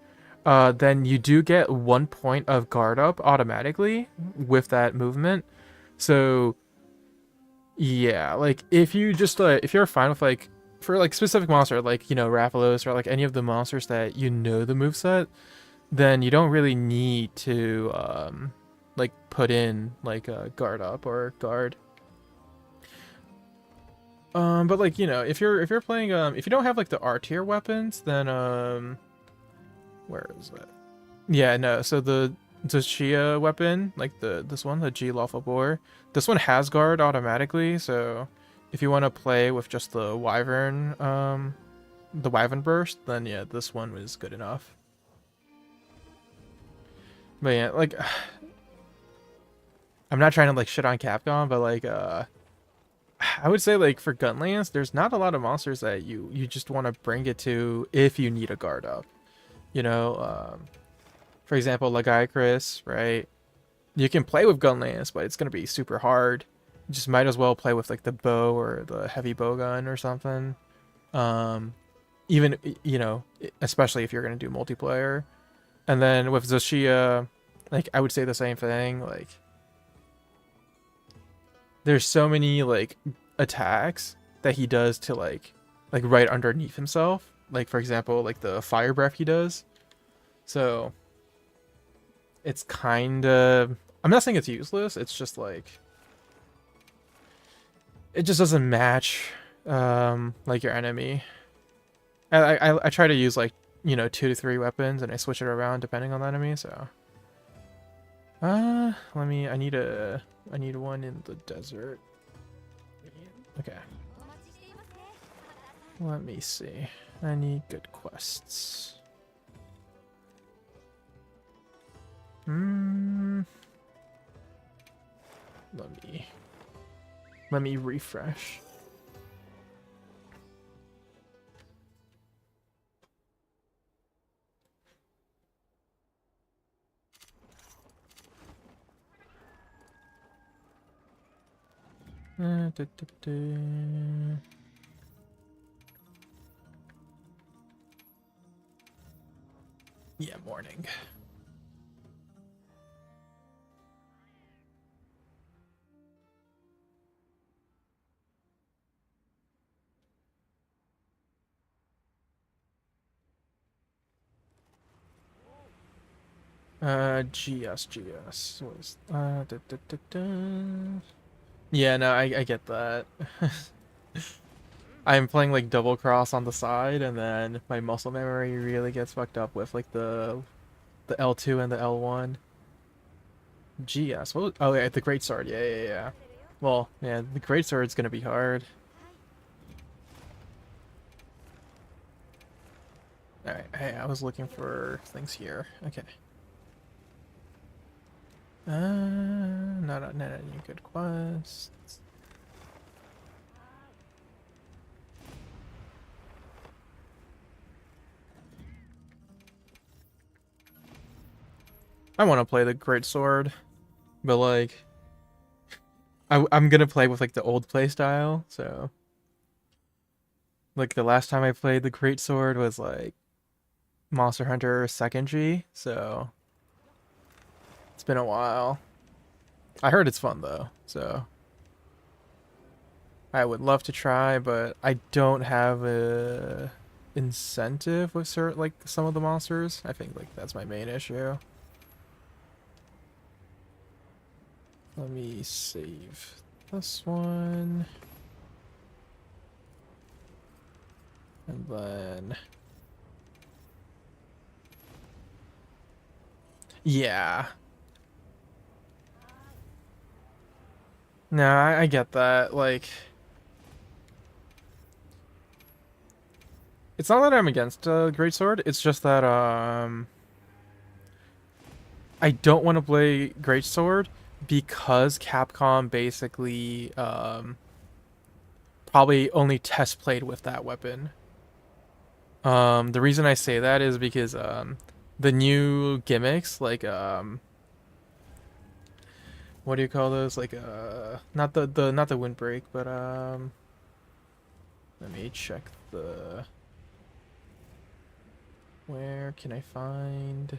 then you do get 1 point of guard up automatically with that movement. So yeah, like if you just if you're fine with like for like specific monster like Rathalos or like any of the monsters that the moveset, then you don't really need to like put in like a guard up or guard. But like if you're playing if you don't have like the R tier weapons, then where is it? Yeah, no. So the Shia weapon, like this one, the G Lawful Bore, this one has guard automatically. So if you want to play with just the Wyvern burst, then yeah, this one was good enough. But yeah, like I'm not trying to like shit on Capcom, but like I would say like for Gunlance, there's not a lot of monsters that you just want to bring it to if you need a guard up. You know, for example, Lagiacrus, right? You can play with Gunlance, but it's gonna be super hard. You just might as well play with like the bow or the heavy bow gun or something. Um, even especially if you're gonna do multiplayer. And then with Zoshia, like I would say the same thing. Like there's so many like attacks that he does to like right underneath himself. Like for example, like the fire breath he does. So it's kind of I'm not saying it's useless. It's just like it just doesn't match like your enemy. I try to use like 2 to 3 weapons and I switch it around depending on the enemy. So I need one in the desert. Okay. Let me see. I need good quests. Hmm. Let me refresh. Da, da, da. Yeah, morning. GS was da, da, da, da. Yeah, no, I get that. I'm playing like double cross on the side, and then my muscle memory really gets fucked up with like the L2 and the L1. GS. Oh yeah, the great sword. Yeah, yeah, yeah. Well, yeah, the great sword's gonna be hard. All right. Hey, I was looking for things here. Okay. Not any good quests. I want to play the great sword, but like, I'm gonna play with like the old play style. So, like the last time I played the great sword was like Monster Hunter Second G, so it's been a while. I heard it's fun though, so I would love to try, but I don't have a incentive with certain like some of the monsters. I think like that's my main issue. Let me save this one. And then yeah. No, I get that. Like it's not that I'm against Greatsword, it's just that I don't want to play Greatsword because Capcom basically probably only test played with that weapon. The reason I say that is because the new gimmicks like what do you call those? Like not the not the windbreak, but let me check the where can I find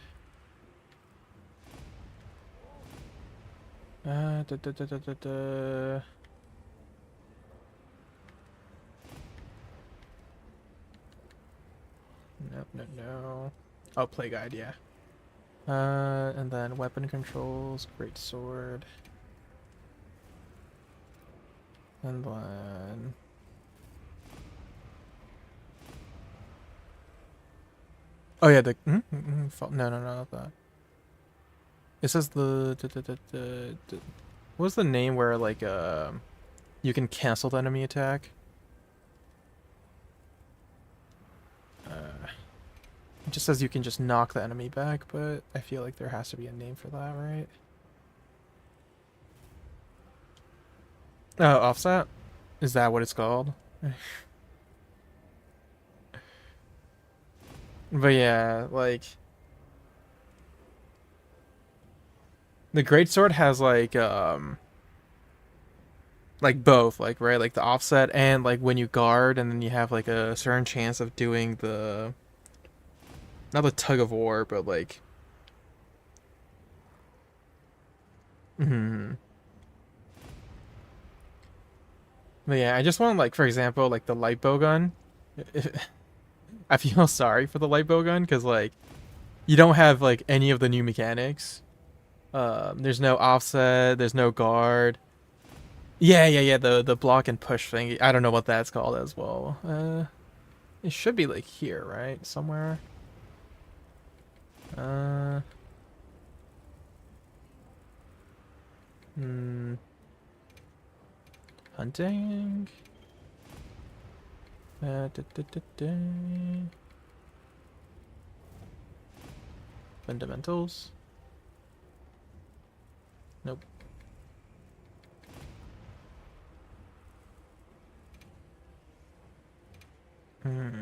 da, da, da, da, da, da. Nope, no, no. Oh, play guide, yeah. And then weapon controls, great sword, and then oh yeah, the no, no, no, not that. It says what's the name where like you can cancel the enemy attack? It just says you can just knock the enemy back, but I feel like there has to be a name for that, right? Oh, offset? Is that what it's called? But yeah, the greatsword has like both, like right, like the offset and like when you guard and then you have like a certain chance of doing the not the tug of war, but like hmm. But yeah, I just want like for example, like the light bow gun. I feel sorry for the light bow gun because like you don't have like any of the new mechanics. There's no offset, there's no guard. Yeah, yeah, yeah, the block and push thing. I don't know what that's called as well. It should be like here, right? Somewhere. Uh hmm, hunting. Da, da, da, da. Fundamentals. Nope. Hmm.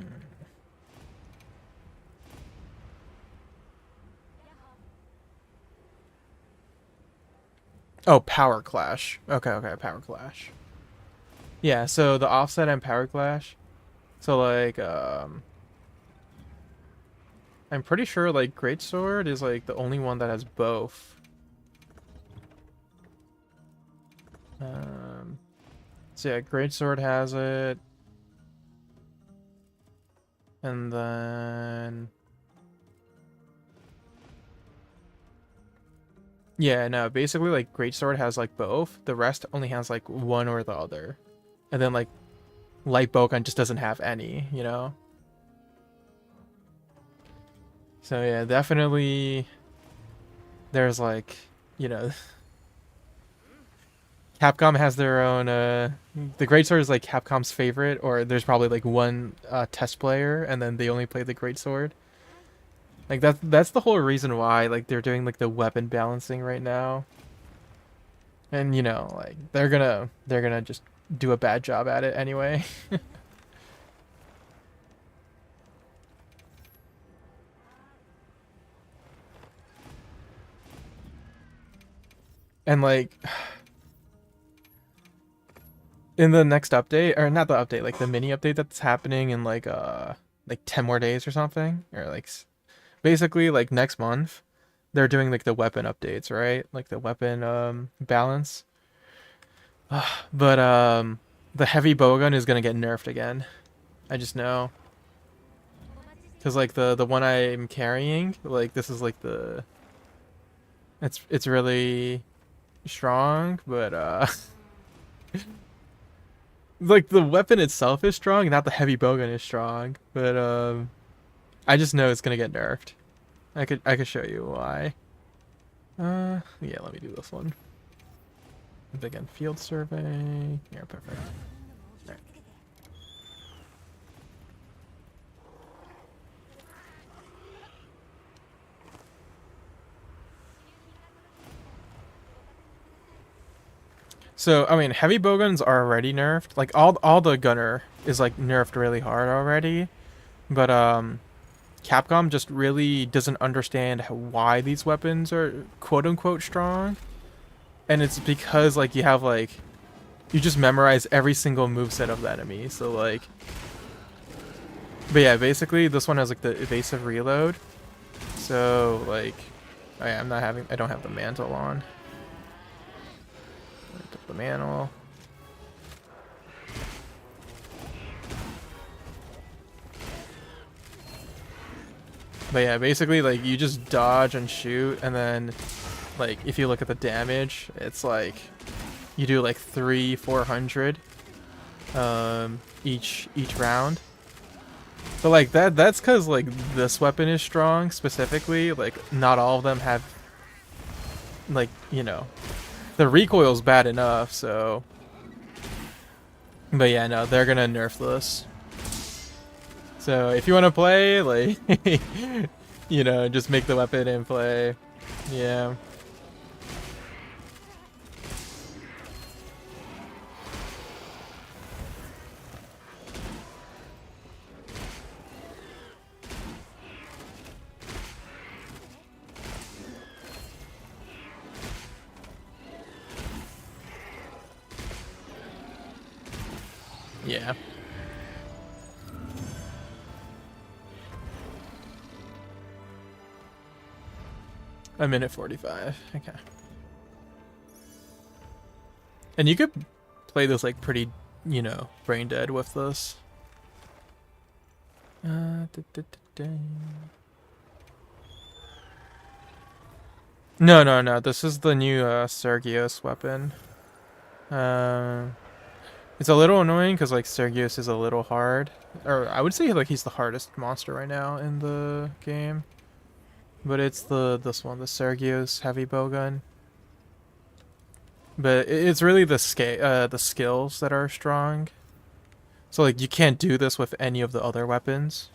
Oh, power clash. Okay, okay, power clash. Yeah, so the offset and power clash. So like I'm pretty sure like greatsword is like the only one that has both. Um so yeah, greatsword has it. And then yeah, no, basically like greatsword has like both. The rest only has like one or the other. And then like light bowgun just doesn't have any, you know? So yeah, definitely there's like, you know, Capcom has their own the greatsword is like Capcom's favorite, or there's probably like one test player and then they only play the greatsword. Like that's the whole reason why like they're doing like the weapon balancing right now. And you know, like they're gonna just do a bad job at it anyway. And like in the next update, or not the update, like the mini update that's happening in like 10 more days or something, or like basically like next month they're doing like the weapon updates, right? Like the weapon balance. But the heavy bowgun is gonna get nerfed again. I just know. Cause like the one I'm carrying, like this is like the it's really strong, but like the weapon itself is strong, not the heavy bowgun is strong. But I just know it's gonna get nerfed. I could show you why. Yeah, let me do this one. Again, field survey. Yeah, perfect. Right. So I mean, heavy bowguns are already nerfed. Like all the gunner is like nerfed really hard already. But Capcom just really doesn't understand why these weapons are quote unquote strong. And it's because like you have like you just memorize every single moveset of the enemy. So like but yeah, basically this one has like the evasive reload. So like I don't have the mantle on. Put the mantle. But yeah, basically like you just dodge and shoot, and then like if you look at the damage, it's like you do like 400 each round. But like that's cause like this weapon is strong specifically, like not all of them have like, you know, the recoil's bad enough, so but yeah, no, they're gonna nerf this. So if you wanna play, like you know, just make the weapon and play. Yeah. Yeah. A minute 45. Okay. And you could play this like pretty, you know, brain dead with this. Da, da, da. No. This is the new Sergios weapon. It's a little annoying because like Sergios is a little hard, or I would say like he's the hardest monster right now in the game. But it's this one, the Sergios heavy bowgun. But it's really the skills that are strong. So like you can't do this with any of the other weapons.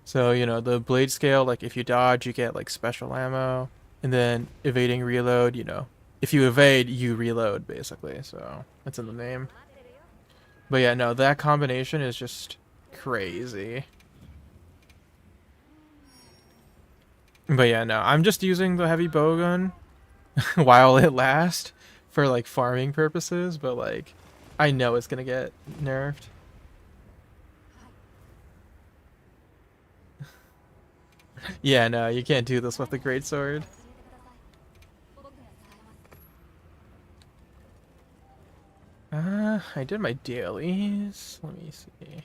So, you know, the blade scale, like if you dodge, you get like special ammo, and then evading reload, you know, if you evade, you reload basically. So that's in the name. But yeah, no, that combination is just crazy. But yeah, no, I'm just using the heavy bowgun while it lasts for like farming purposes, but like I know it's gonna get nerfed. Yeah, no, you can't do this with the greatsword. I did my dailies. Let me see.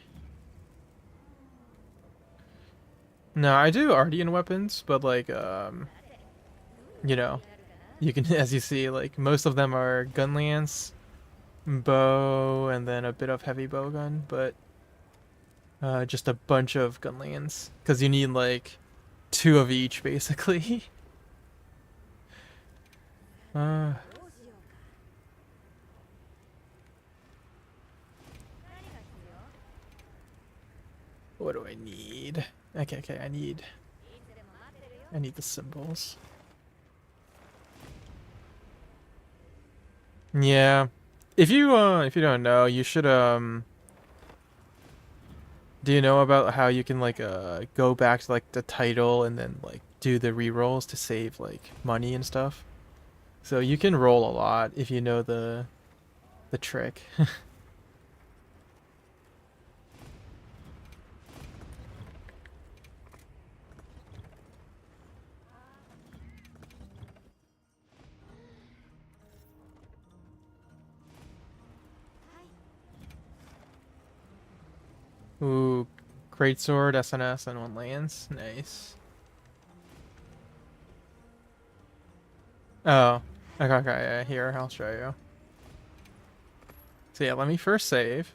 No, I do Ardean weapons, but like, you know, you can, as you see, like most of them are Gunlance, bow, and then a bit of heavy bowgun, but just a bunch of Gunlance, because you need like 2 of each, basically. uh, what do I need? Okay, I need the symbols. Yeah. If you don't know, you should do you know about how you can like go back to like the title and then like do the rerolls to save like money and stuff? So you can roll a lot if you know the trick. Greatsword, SNS, and 1 lance. Nice. Oh. Okay, yeah, here, I'll show you. So yeah, let me first save.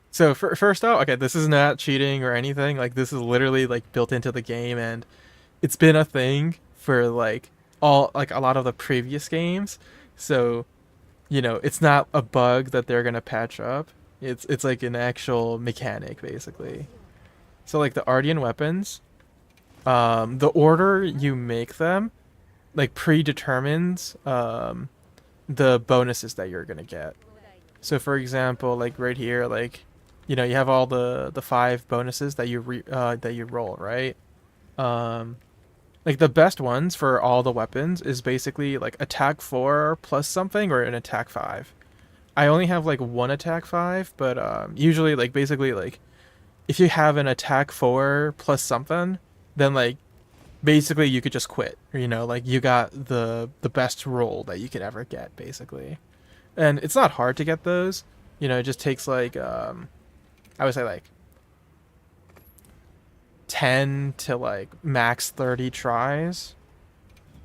So first off, okay, this is not cheating or anything. Like, this is literally, like, built into the game, and it's been a thing for, like, a lot of the previous games. So, it's not a bug that they're gonna patch up. It's like an actual mechanic, basically. So, like, the Ardian weapons, the order you make them, like, predetermines the bonuses that you're gonna get. So, for example, like right here, like, you have all the 5 bonuses that you roll, right? Um, like, the best ones for all the weapons is basically like attack 4 plus something, or an attack 5. I only have like one attack 5, but usually, like, basically, like, if you have an attack 4 plus something, then, like, basically you could just quit. Like, you got the best roll that you could ever get, basically. And it's not hard to get those. It just takes, like, I would say, like, 10 to, like, max 30 tries.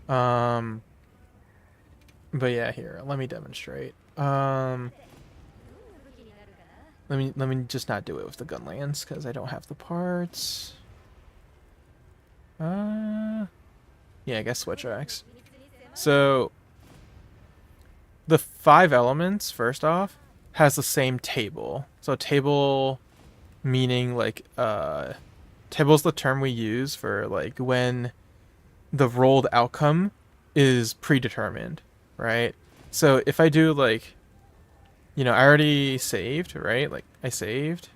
But yeah, here, let me demonstrate. Let me just not do it with the Gunlance because I don't have the parts. Yeah, I guess switch axe. So the 5 elements, first off, has the same table. So table meaning, like, table's the term we use for, like, when the rolled outcome is predetermined, right? So if I do, like, I already saved, right? Like, I saved.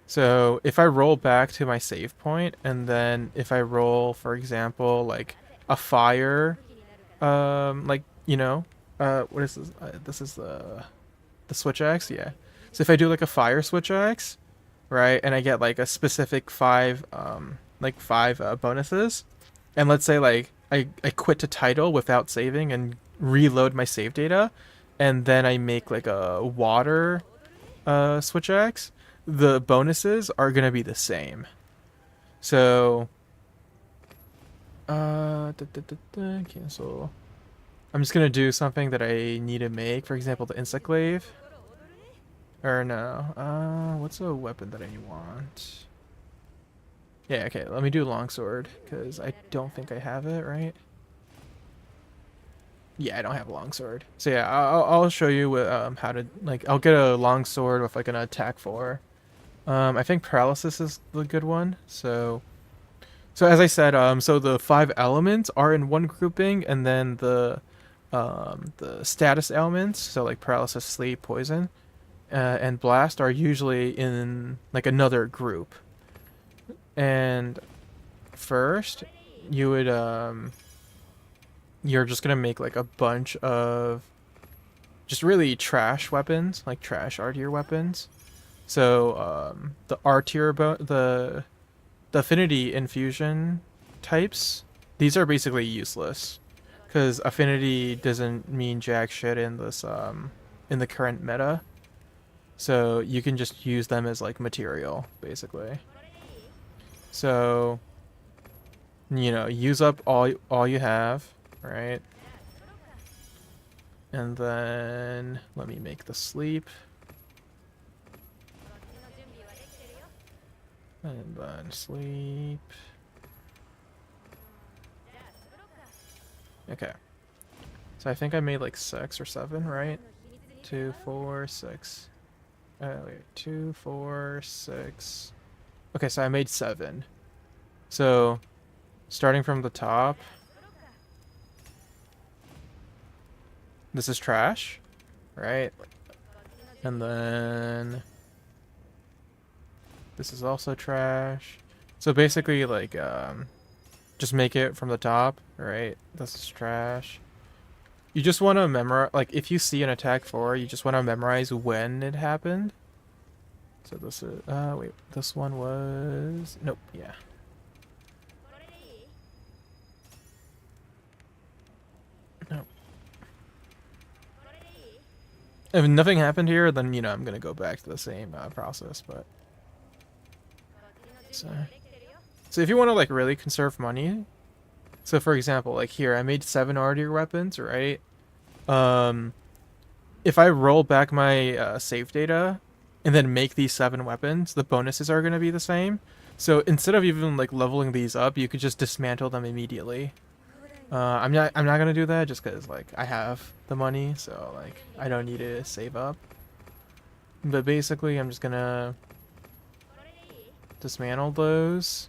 So if I roll back to my save point, and then if I roll, for example, like a fire, like, what is this? This is the switch axe, yeah. So if I do like a fire switch axe, right, and I get like a specific 5, like 5 bonuses, and let's say, like, I quit to title without saving and reload my save data, and then I make like a water switch axe, the bonuses are gonna be the same. So cancel. I'm just gonna do something that I need to make. For example, the insect glaive. Or no. What's a weapon that I want? Yeah, okay, let me do longsword, because I don't think I have it, right? Yeah, I don't have a longsword. So yeah, I'll show you how to, like, I'll get a longsword with like an attack 4. I think paralysis is the good one. So as I said, so the 5 elements are in one grouping, and then the status elements, so like paralysis, sleep, poison, and blast, are usually in like another group. And first, you're just gonna make like a bunch of just really trash weapons, like trash R tier weapons. So the R tier the affinity infusion types, these are basically useless because affinity doesn't mean jack shit in this in the current meta. So you can just use them as like material, basically. So use up all you have, right? And then let me make the sleep. And then sleep. Okay. So I think I made like 6 or 7, right? 2, 4, 6. Wait, 2, 4, 6. Okay, so I made 7. So starting from the top, this is trash, right? And then this is also trash. So basically, like, just make it from the top, right? This is trash. You just want to memorize, like, if you see an attack 4, you just want to memorize when it happened. So this is, wait, this one was, nope, yeah. No. If nothing happened here, then, I'm going to go back to the same process, but. say? So if you want to like really conserve money, so for example, like here I made 7 artier weapons, right? Um, if I roll back my save data and then make these 7 weapons, the bonuses are going to be the same. So instead of even like leveling these up, you could just dismantle them immediately. I'm not gonna do that just because like I have the money, so like I don't need to save up. But basically, I'm just gonna dismantle those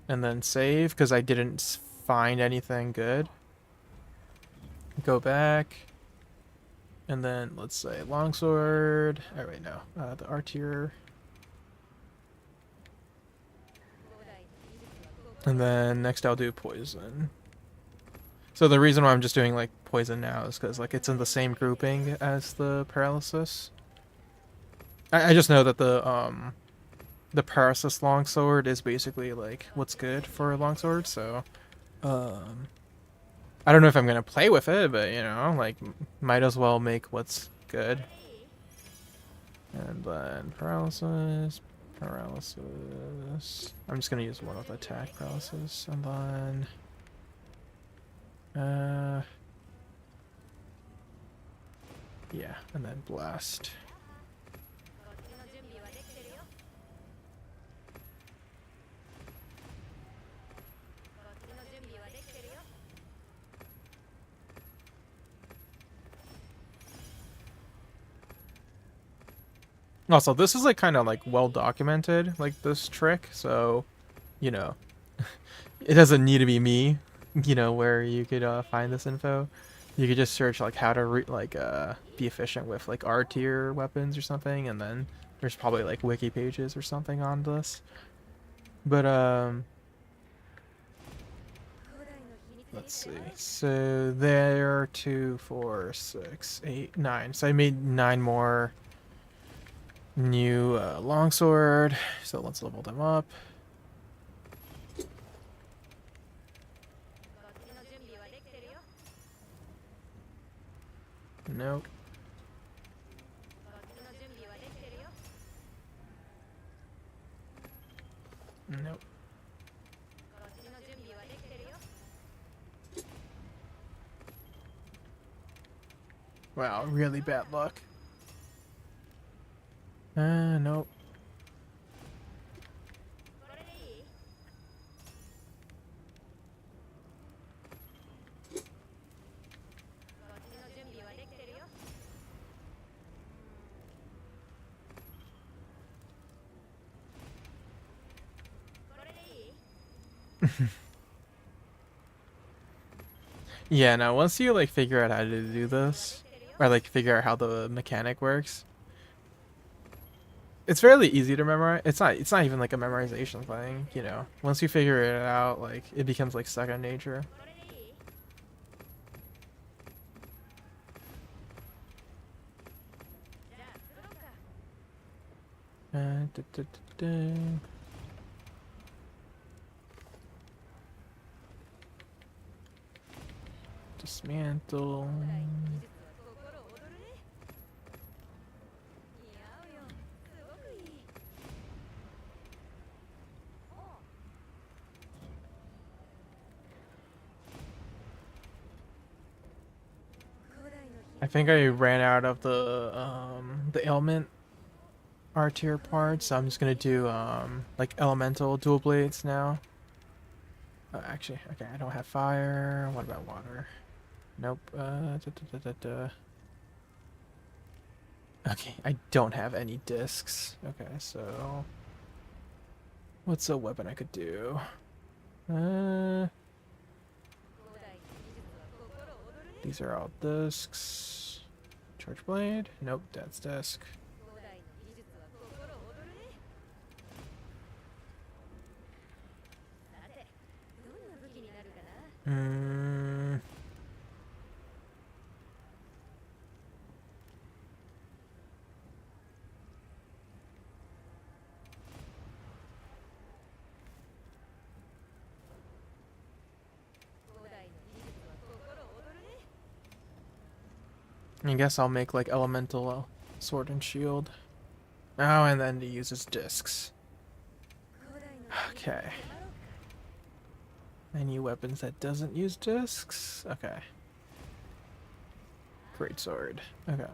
and then save because I didn't find anything good. Go back. And then let's say longsword. Oh wait, no. The R tier. And then next I'll do poison. So the reason why I'm just doing like poison now is because like it's in the same grouping as the paralysis. I just know that the paralysis longsword is basically like what's good for a longsword. So um, I don't know if I'm gonna play with it, but you know, like might as well make what's good. And then paralysis. I'm just gonna use one with attack paralysis, and then yeah, and then blast. Also, this is like kind of like well documented, like this trick, so you know, it doesn't need to be me, you know, where you could find this info. You could just search like how to be efficient with like R tier weapons or something, and then there's probably like wiki pages or something on this. But let's see. So there are 2, 4, 6, 8, 9. So I made 9 more new longsword. So let's level them up. Nope. Nope. Wow, really bad luck. Nope. Yeah, now once you like figure out how to do this, or like figure out how the mechanic works, it's fairly easy to memorize. It's not even like a memorization thing, you know. Once you figure it out, like it becomes like second nature. Da, da, da, da. Dismantle. I think I ran out of the ailment R tier part, so I'm just gonna do like elemental dual blades now. Actually, okay, I don't have fire. What about water? Nope. Okay, I don't have any discs. Okay, so what's a weapon I could do? These are all discs. Charge blade? Nope, that's disc. Hmm. I guess I'll make like elemental sword and shield. Oh, and then he uses discs. Okay. Any weapons that doesn't use discs? Okay. Great sword. Okay.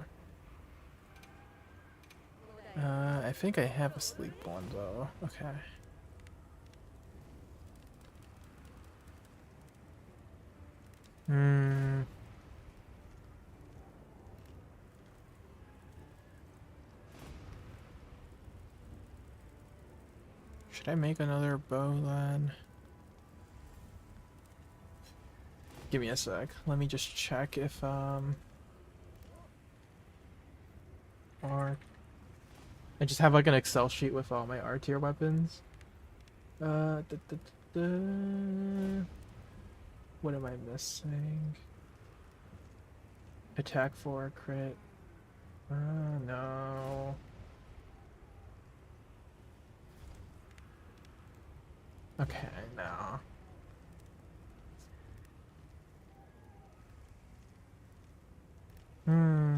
I think I have a sleep one though. Okay. Hmm. Should I make another bow then? Give me a sec. Let me just check if or I just have like an Excel sheet with all my R tier weapons. Da, da, da, da. What am I missing? Attack 4, crit. No. Okay, no. Hmm.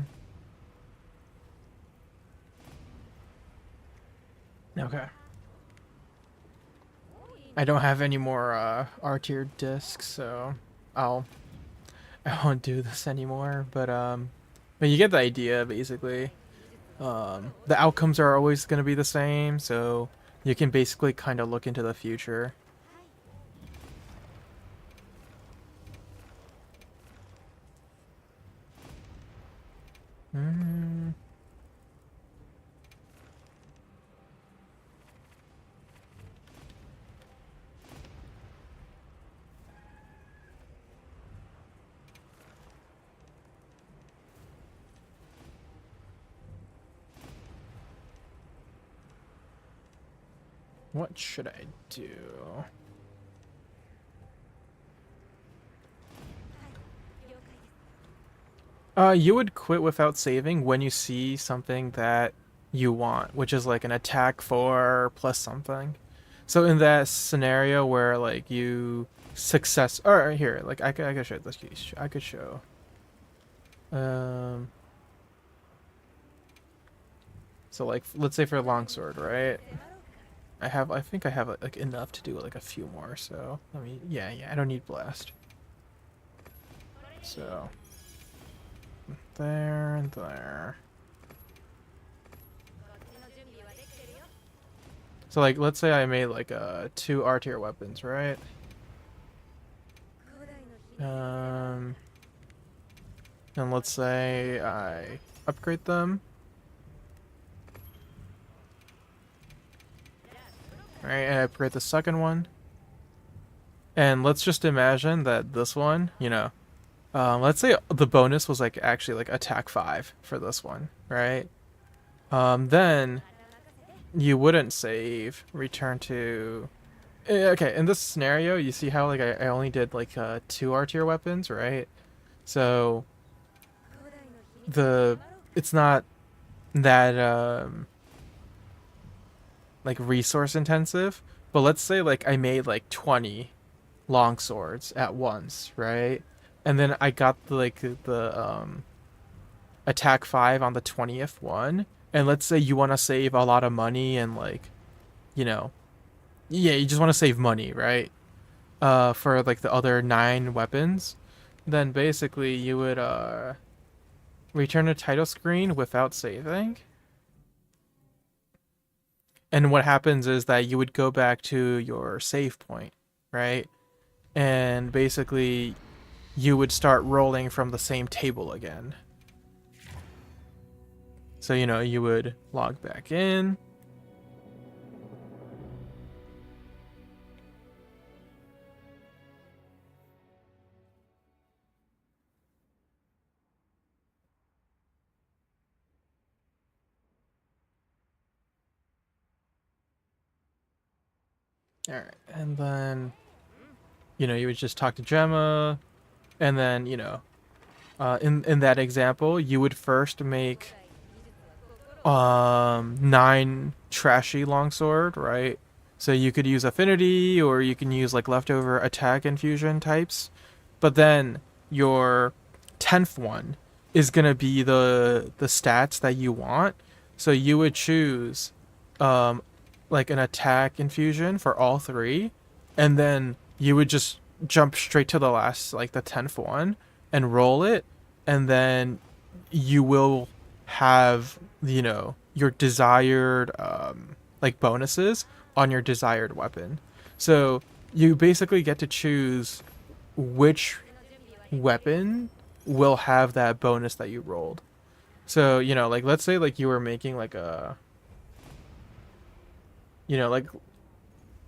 Okay. I don't have any more R tier discs, so I'll I won't do this anymore. But you get the idea basically. The outcomes are always gonna be the same, so you can basically kind of look into the future. Mm. What should I do? You would quit without saving when you see something that you want, which is like an attack 4 plus something. So in that scenario where like you success, or here, like I could show this. I could show. Um. So like, let's say for longsword, right? I think I have like enough to do like a few more. So let me, yeah, I don't need blast. So there and there. So like, let's say I made like 2 R tier weapons, right? Um, and let's say I upgrade them. Right, and I upgrade the second one. And let's just imagine that this one, let's say the bonus was like actually like attack 5 for this one, right? Then you wouldn't save, return to. Okay, in this scenario, you see how like I only did like 2 R tier weapons, right? So the it's not that like resource intensive, but let's say like I made like 20 long swords at once, right? And then I got the attack 5 on the 20th one, and let's say you want to save a lot of money and like, you know, yeah, you just want to save money, right? For like the other 9 weapons, then basically you would return a title screen without saving. And what happens is that you would go back to your save point, right? And basically you would start rolling from the same table again. So, you would log back in. All right. And then, you would just talk to Gemma. And then, in that example, you would first make 9 trashy longsword, right? So you could use affinity, or you can use like leftover attack infusion types. But then your 10th one is gonna be the stats that you want. So you would choose like an attack infusion for all three, and then you would just jump straight to the last, like the 10th one, and roll it, and then you will have, your desired like bonuses on your desired weapon. So you basically get to choose which weapon will have that bonus that you rolled. So, like let's say like you were making like a, like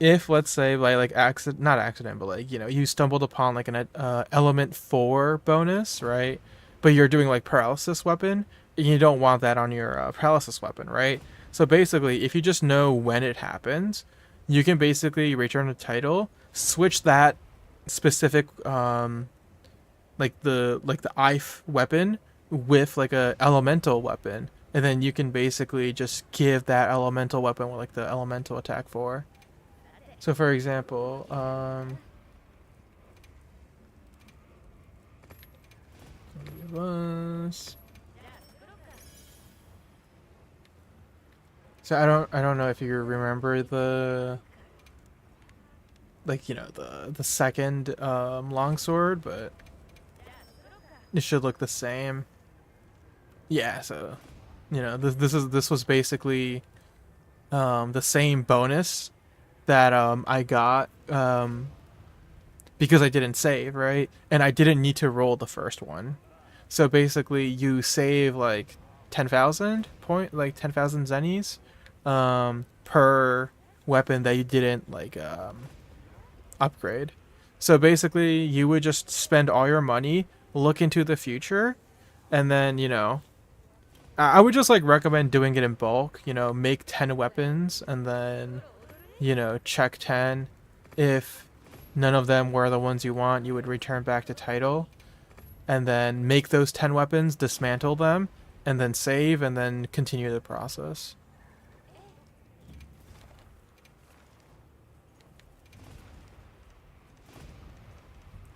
if let's say like accident, not accident, but like you stumbled upon like an element 4 bonus, right? But you're doing like paralysis weapon, and you don't want that on your paralysis weapon, right? So basically, if you just know when it happens, you can basically return the title, switch that specific like the IF weapon with like a elemental weapon, and then you can basically just give that elemental weapon with like the elemental attack 4. So for example, so I don't know if you remember the, like the second longsword, but it should look the same. Yeah, so this was basically the same bonus that I got because I didn't save, right? And I didn't need to roll the first one. So basically you save like 10,000 zennies per weapon that you didn't like upgrade. So basically you would just spend all your money, look into the future, and then, I would just like recommend doing it in bulk, make 10 weapons, and then, check 10. If none of them were the ones you want, you would return back to title, and then make those 10 weapons, dismantle them, and then save, and then continue the process.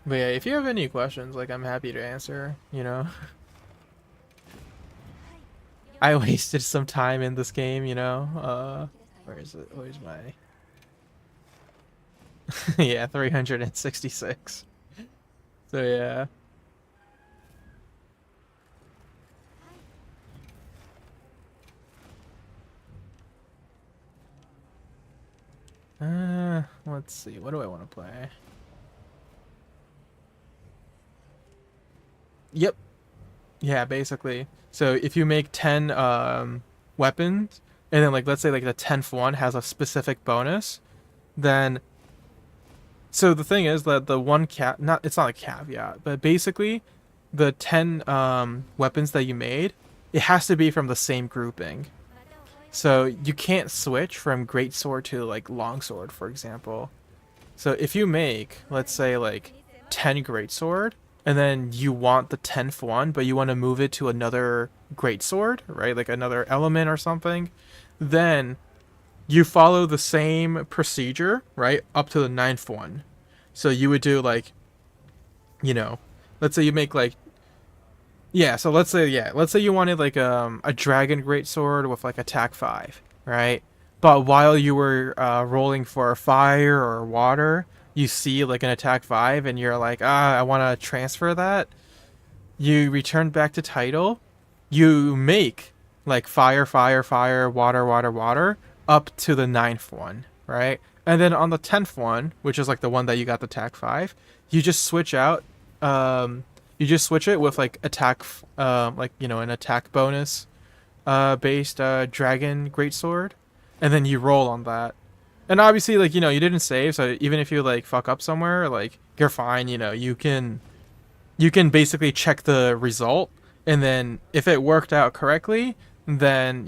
But yeah, if you have any questions, like I'm happy to answer. I wasted some time in this game. Where is it? Where's my yeah, 366. So yeah. Let's see. What do I want to play? Yep. Yeah, basically. So if you make 10 weapons, and then like let's say like the 10th one has a specific bonus, then so the thing is that the one not it's not a caveat, but basically the 10 weapons that you made, it has to be from the same grouping. So you can't switch from greatsword to like longsword, for example. So if you make, let's say like 10 greatsword, and then you want the 10th one, but you want to move it to another greatsword, right? Like another element or something, then you follow the same procedure, right? Up to the 9th one. So you would do like, let's say you make like, yeah, so let's say you wanted like a dragon greatsword with like attack 5, right? But while you were rolling for fire or water, you see like an attack 5, and you're like, I want to transfer that. You return back to title. You make like fire, fire, fire, water, water, water, up to the 9th one, right? And then on the 10th one, which is like the one that you got the attack 5, you just switch out. You just switch it with like attack, like an attack bonus, based dragon greatsword, and then you roll on that. And obviously, like you didn't save, so even if you like fuck up somewhere, like you're fine. You can basically check the result, and then if it worked out correctly, then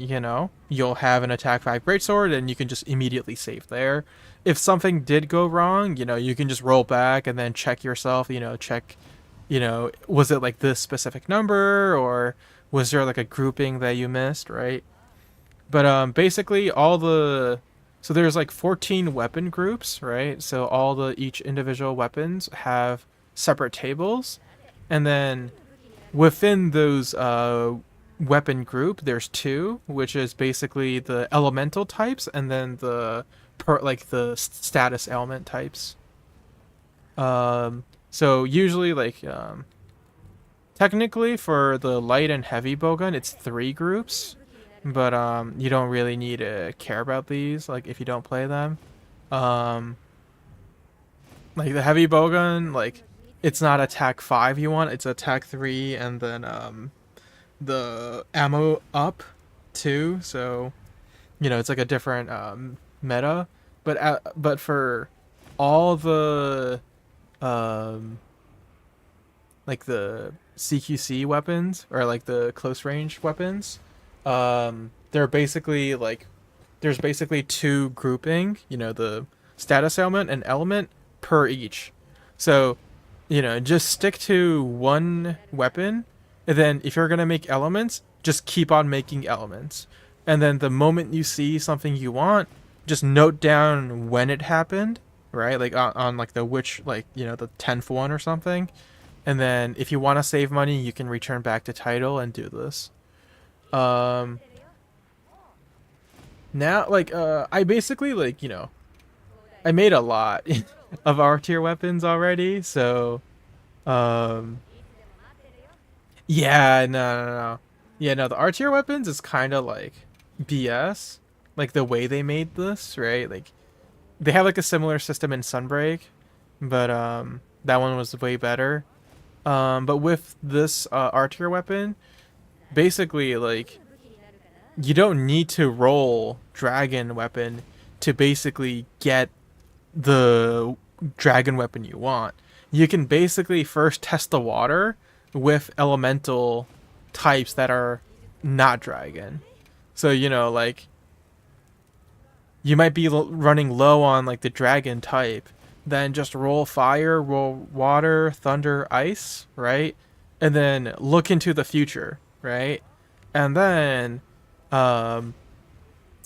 you'll have an attack 5 greatsword, and you can just immediately save there. If something did go wrong, you can just roll back and then check yourself. Check, was it like this specific number, or was there like a grouping that you missed, right? But basically so there's like 14 weapon groups, right? So each individual weapons have separate tables, and then within those weapon group, there's two, which is basically the elemental types and then the status element types. So usually technically for the light and heavy bowgun, it's three groups, but you don't really need to care about these like if you don't play them. Um, like the heavy bowgun, like it's not attack 5 you want, it's attack 3 and then the ammo up too, so it's like a different meta. But for all the um like the CQC weapons or like the close range weapons, they're basically like there's basically two grouping, the status element and element per each. So, just stick to one weapon, and then if you're gonna make elements, just keep on making elements. And then the moment you see something you want, just note down when it happened, right? Like on like the which like the 10th one or something. And then if you want to save money, you can return back to title and do this. Um, Now I basically I made a lot of R tier weapons already, so um yeah, no. Yeah, no, the R tier weapons is kind of like BS, like the way they made this, right? Like they have like a similar system in Sunbreak, but that one was way better. But with this R tier weapon, basically like you don't need to roll dragon weapon to basically get the dragon weapon you want. You can basically first test the water with elemental types that are not dragon. So, like you might be running low on like the dragon type, then just roll fire, roll water, thunder, ice, right? And then look into the future, right? And then um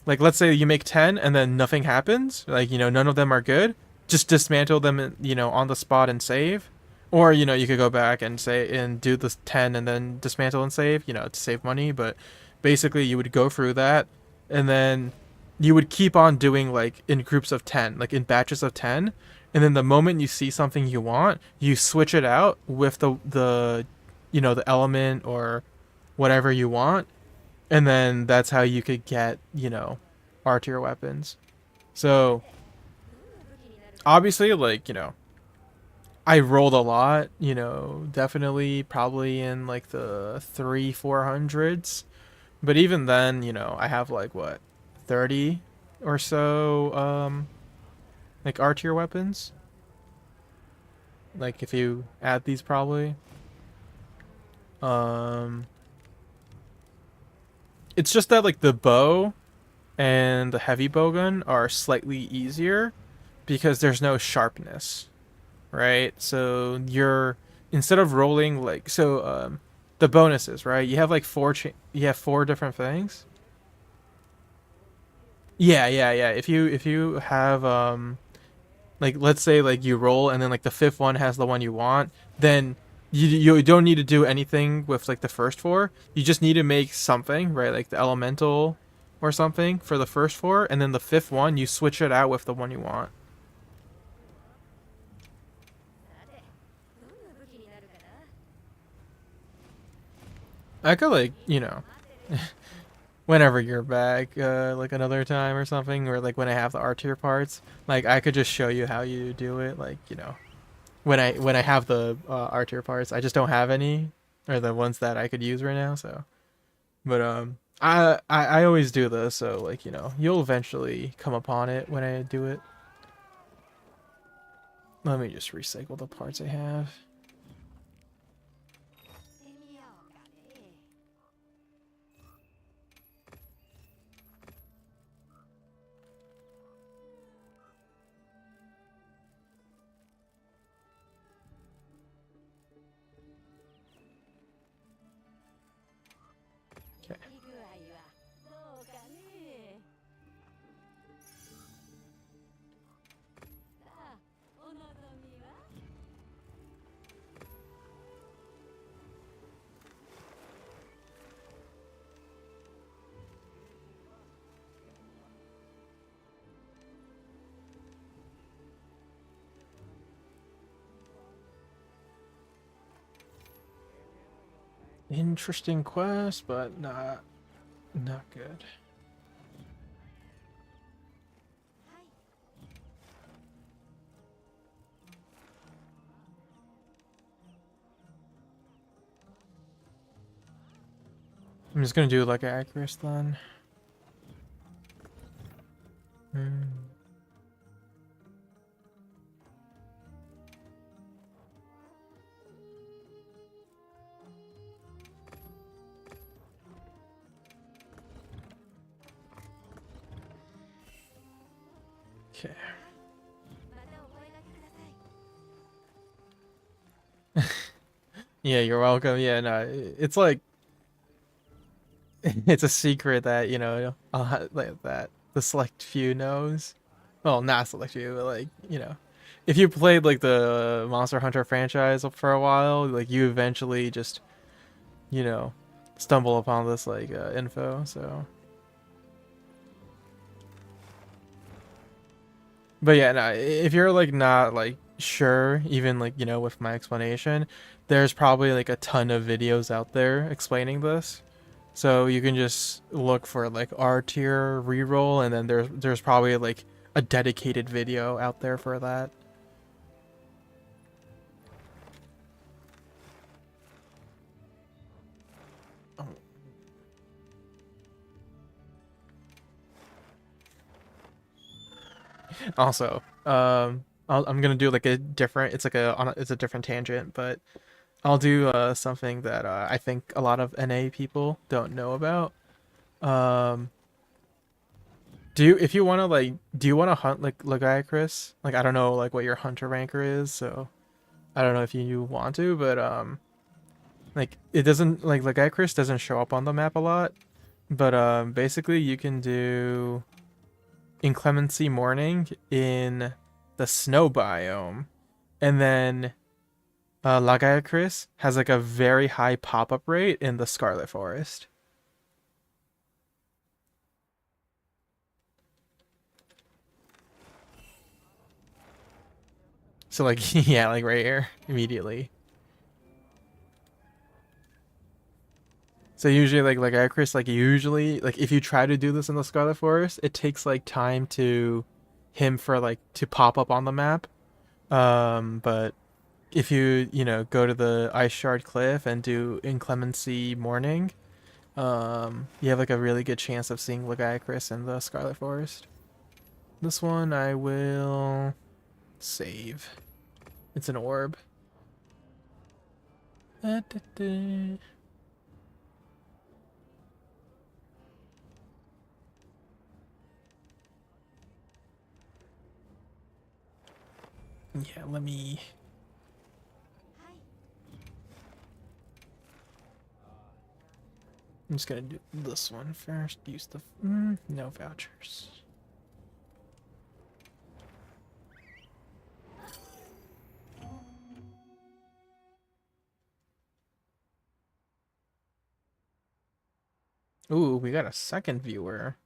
like let's say you make 10 and then nothing happens, like none of them are good, just dismantle them on the spot and save. Or you could go back and say and do the 10 and then dismantle and save, to save money. But basically you would go through that, and then you would keep on doing like in groups of 10, like in batches of 10. And then the moment you see something you want, you switch it out with the element or whatever you want, and then that's how you could get R tier weapons. So obviously I rolled a lot, definitely probably in like the 300-400s, but even then I have like what 30 or so like R tier weapons, like if you add these probably. um it's just that like the bow and the heavy bowgun are slightly easier because there's no sharpness, right? So you're instead of rolling the bonuses, right? You have like you have four different things. Yeah. If you have like let's say like you roll and then like the fifth one has the one you want, then you don't need to do anything with like the first four. You just need to make something, right? Like the elemental or something for the first four, and then the fifth one you switch it out with the one you want. I could whenever you're back, like another time or something, or like when I have the R tier parts, like I could just show you how you do it. Like when I have the R tier parts, I just don't have any, or the ones that I could use right now. So, but I always do this, so like you'll eventually come upon it when I do it. Let me just recycle the parts I have. Okay. Interesting quest, but not good. I'm just gonna do like Acris then. Okay. Yeah, you're welcome. Yeah, no, it's like it's a secret that like that the select few knows. Well, not select few, but like if you played like the Monster Hunter franchise for a while, like you eventually just you know stumble upon this like info. So, but yeah, no, if you're like not like sure, even like with my explanation, there's probably like a ton of videos out there explaining this. So you can just look for like R tier reroll, and then there's probably like a dedicated video out there for that. Oh. Also, I'm gonna do like a different. It's like it's a different tangent, but I'll do something that I think a lot of NA people don't know about. Um, if you want to like, do you want to hunt like Lagiacrus? Like I don't know like what your hunter ranker is, so I don't know if you want to, but like it doesn't like Icarus doesn't show up on the map a lot, but basically you can do inclemency morning in the snow biome, and then Lagiacrus has like a very high pop-up rate in the Scarlet Forest. So like yeah, like right here immediately. So usually like Icarus, like usually like if you try to do this in the Scarlet Forest, it takes like time to him for like to pop up on the map. But if you go to the Ice Shard Cliff and do Inclemency Morning, you have like a really good chance of seeing Lagiacrus in the Scarlet Forest. This one I will save. It's an orb. Da, da, da. Yeah, let me. I'm just gonna do this one first. Use the no vouchers. Ooh, we got a second viewer.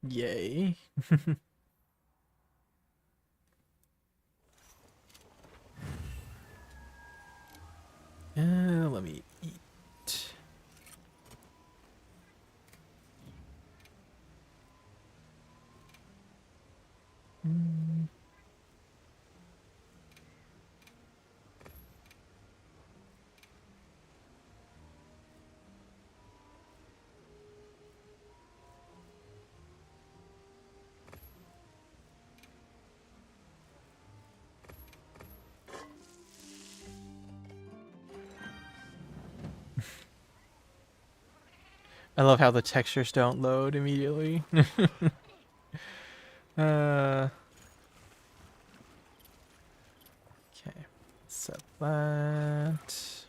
Yay. Let me eat. I love how the textures don't load immediately. uh, okay, set that.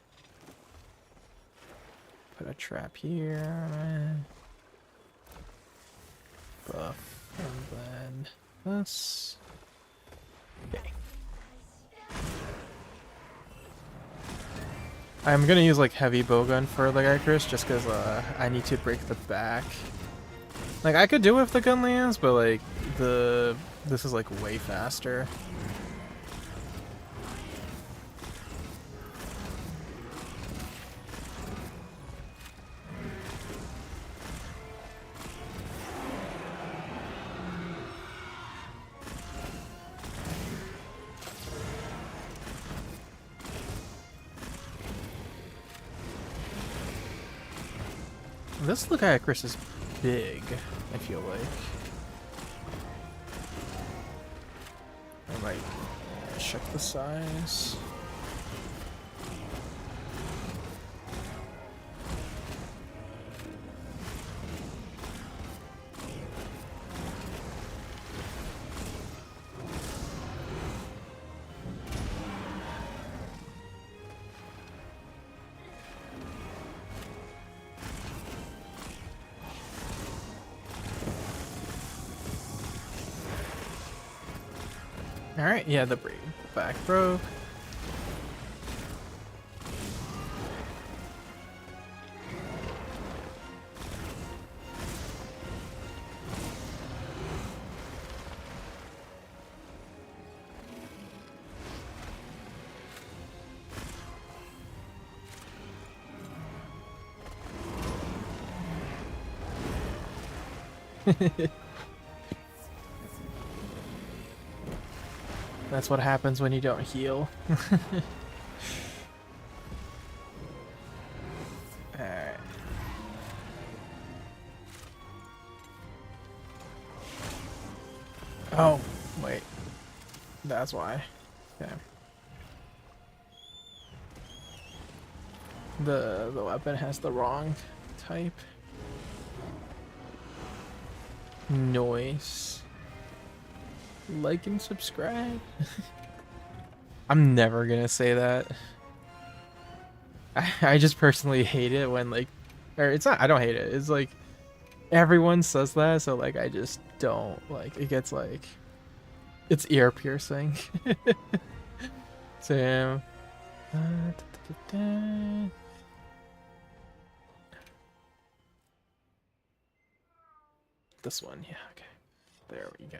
Put a trap here. Buff, and then this. Okay. I'm gonna use like heavy bowgun for the Icarus just because I need to break the back. Like I could do it with the Gunlance, but like this is like way faster. This look at Chris is big, I feel like. I might check the size. Alright, yeah, the back broke. That's what happens when you don't heal. Alright. Oh, wait. That's why. Okay. The weapon has the wrong type. Noise. Like and subscribe. I'm never gonna say that. I just personally hate it when like, or it's not, I don't hate it. It's like everyone says that, so like I just don't like. It gets like, it's ear piercing. So yeah. This one, yeah, okay. There we go.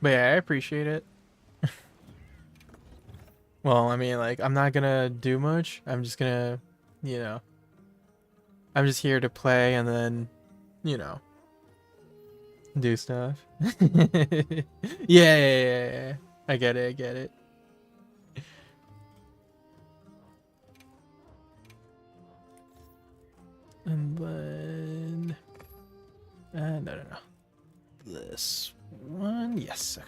But yeah, I appreciate it. Well, I mean, like, I'm not gonna do much. I'm just gonna, you know, I'm just here to play and then, you know, do stuff. Yeah. I get it. And then, no. This one, yes, okay.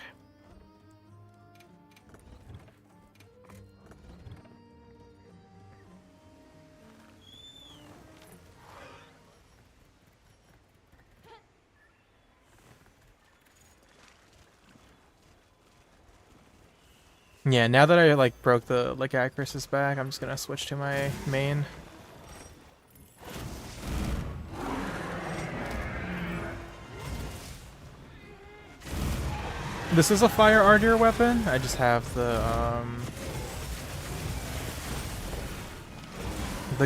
Yeah, now that I like broke the like Acris's back, I'm just gonna switch to my main. This is a fire ardor weapon. I just have the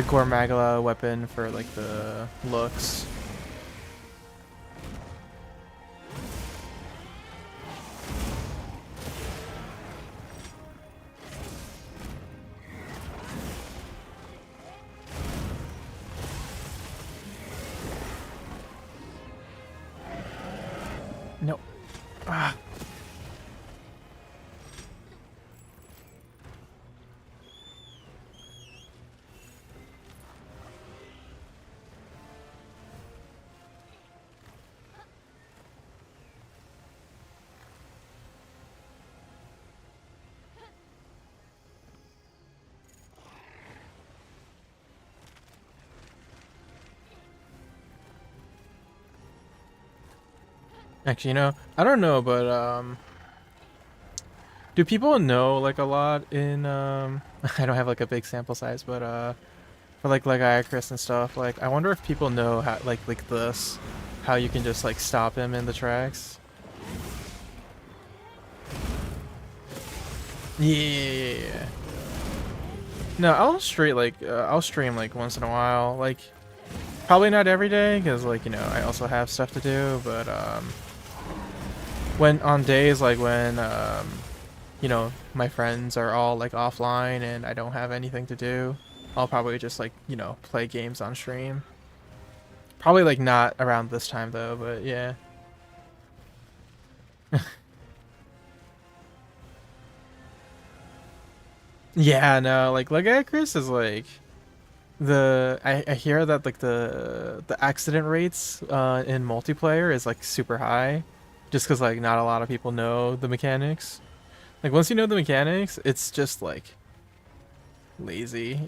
Gormagala weapon for like the looks. No. Ah. Actually, you know, I don't know, but do people know like a lot in I don't have like a big sample size, but for like Iacris and stuff, like I wonder if people know how like this, how you can just like stop him in the tracks. Yeah. No, I'll stream like once in a while, like probably not every day because like, you know, I also have stuff to do, but when on days like when you know, my friends are all like offline and I don't have anything to do, I'll probably just like, you know, play games on stream. Probably like not around this time though, but yeah. Yeah, no, like Chris is like I hear that like the accident rates in multiplayer is like super high, just because like not a lot of people know the mechanics. Like once you know the mechanics, it's just like lazy.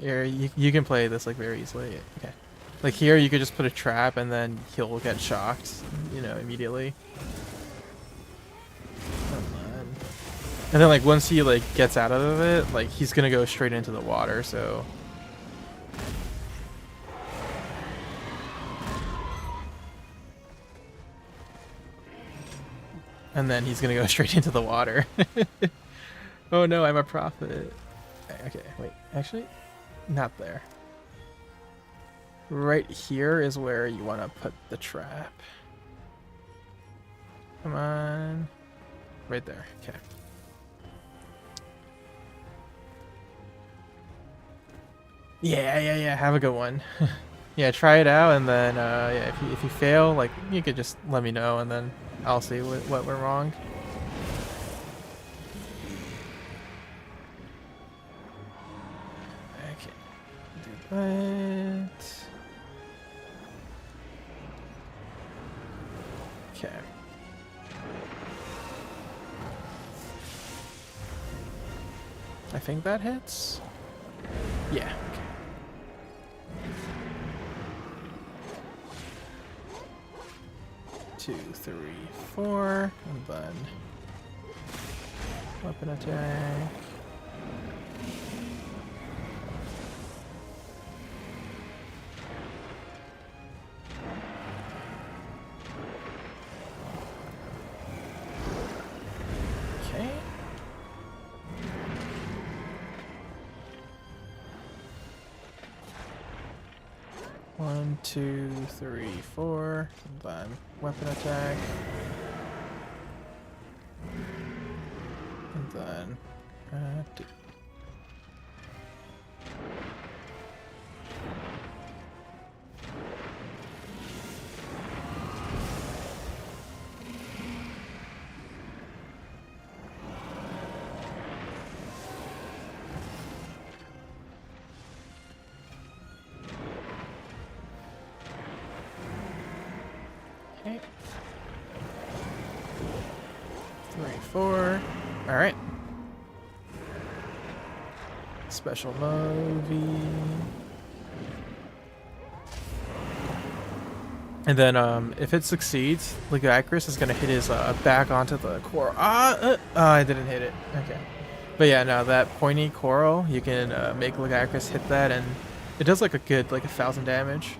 You can play this like very easily. Okay, like here you could just put a trap and then he'll get shocked, you know, immediately. And then like once he like gets out of it, like he's gonna go straight into the water. So. And then he's gonna go straight into the water. Oh no, I'm a prophet. Okay, wait, actually, not there. Right here is where you want to put the trap. Come on. Right there, okay. Yeah, have a good one. Yeah, try it out, and then, yeah, if you fail, like, you could just let me know, and then I'll see what went wrong. Okay, do that. Okay. I think that hits. Yeah. Okay. 2, 3, 4, and then weapon attack. Okay. One, 2, 3, 4, and then weapon attack. And then okay. 3, 4. All right. Special movie. And then if it succeeds, Ligacris is gonna hit his back onto the coral. I didn't hit it. Okay. But yeah, no, that pointy coral, you can make Ligacris hit that, and it does like a good, like 1,000 damage.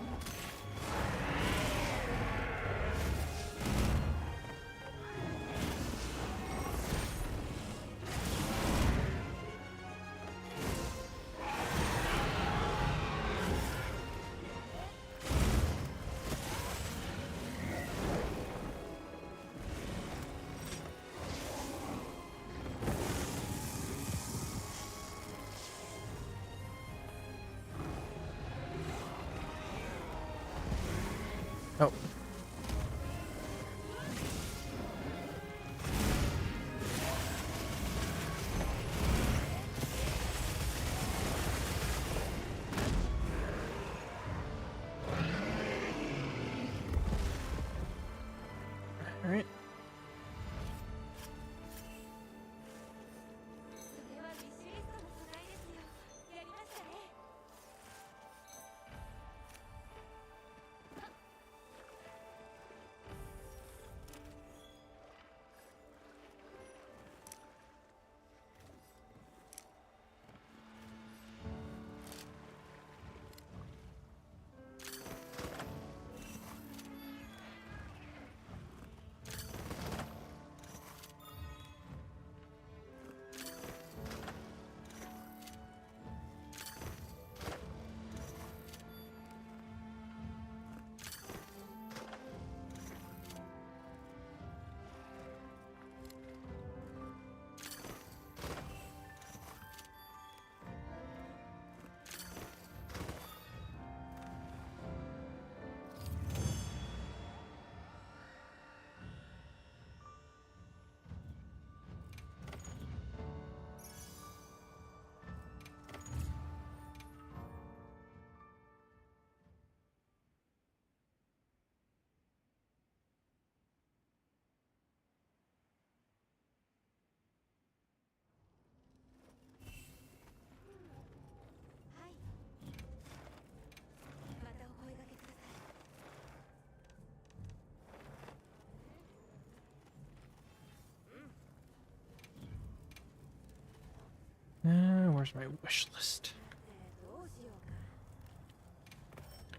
where's my wish list?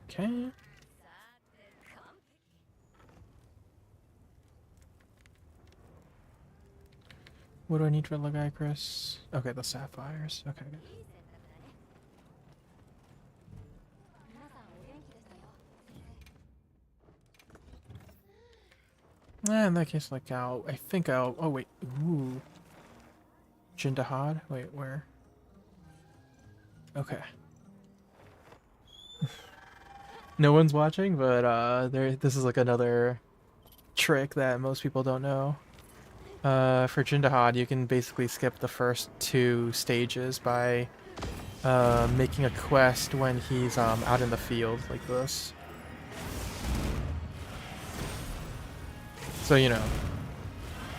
Okay. What do I need for Legaicrus? Okay, the sapphires. Okay, good. In that case, like, I think I'll, oh wait, ooh. Jindahad? Wait, where? Okay. No one's watching, but, this is like another trick that most people don't know. For Jindahad, you can basically skip the first 2 stages by, making a quest when he's, out in the field, like this. So, you know,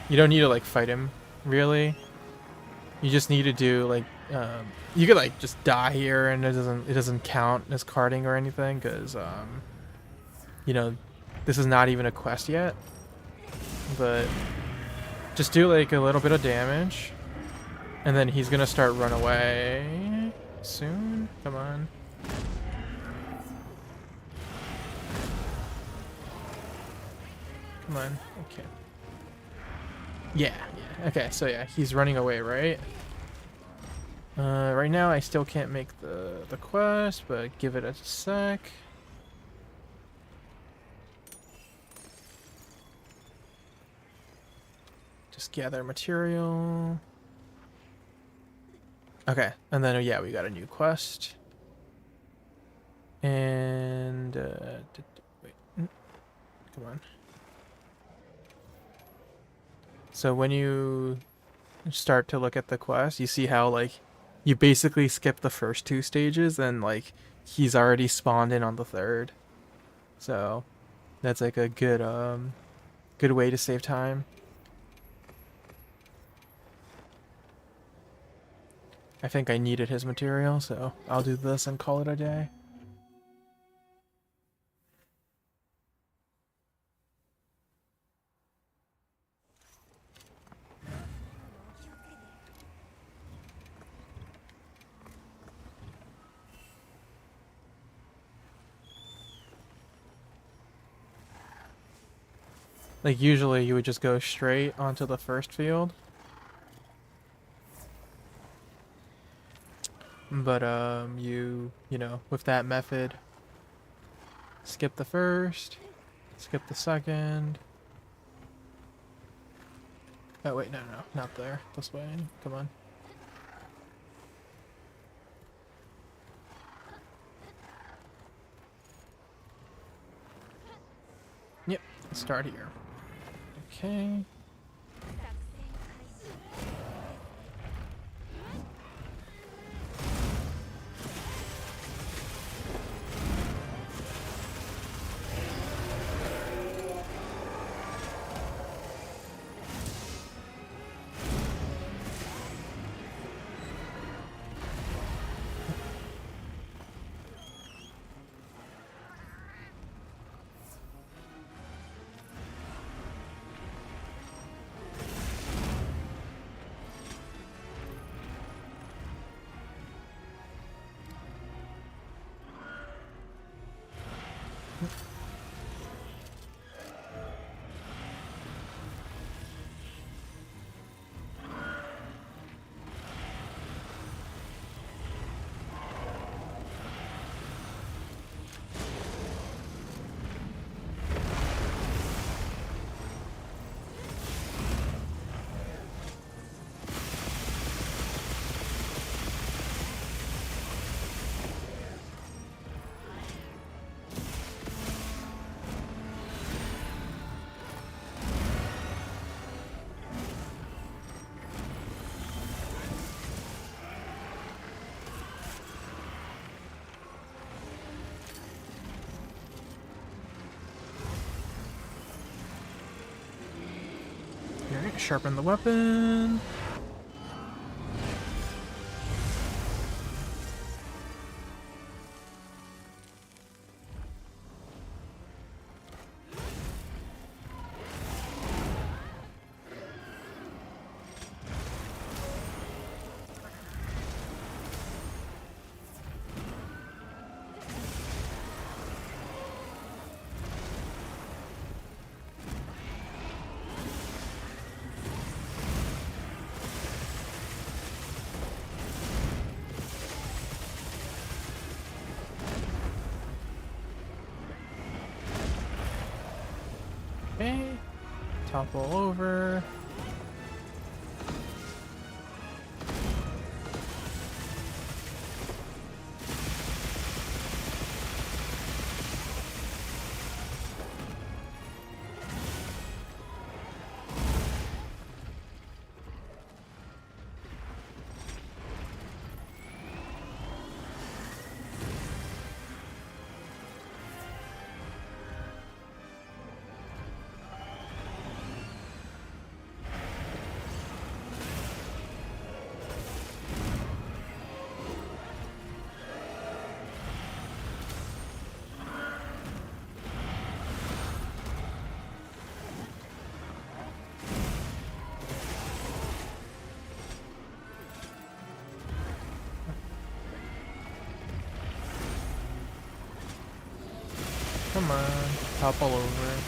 you don't need to, like, fight him, really. You just need to do, like, you could, like, just die here and it doesn't count as carding or anything, because, you know, this is not even a quest yet. But just do, like, a little bit of damage, and then he's gonna start run away soon. Come on. Come on. Okay. Yeah. Okay, so yeah, he's running away, right? Right now I still can't make the quest, but give it a sec. Just gather material. Okay, and then yeah, we got a new quest. And wait, come on. So when you start to look at the quest, you see how, like, you basically skip the first 2 stages and, like, he's already spawned in on the 3rd. So that's like a good way to save time. I think I needed his material, so I'll do this and call it a day. Like, usually you would just go straight onto the first field. But, you know, with that method, skip the first, skip the second. Oh, wait, no, not there. This way. Come on. Yep, start here. Okay. Alright, sharpen the weapon. Okay. Topple over. Come on, topple over.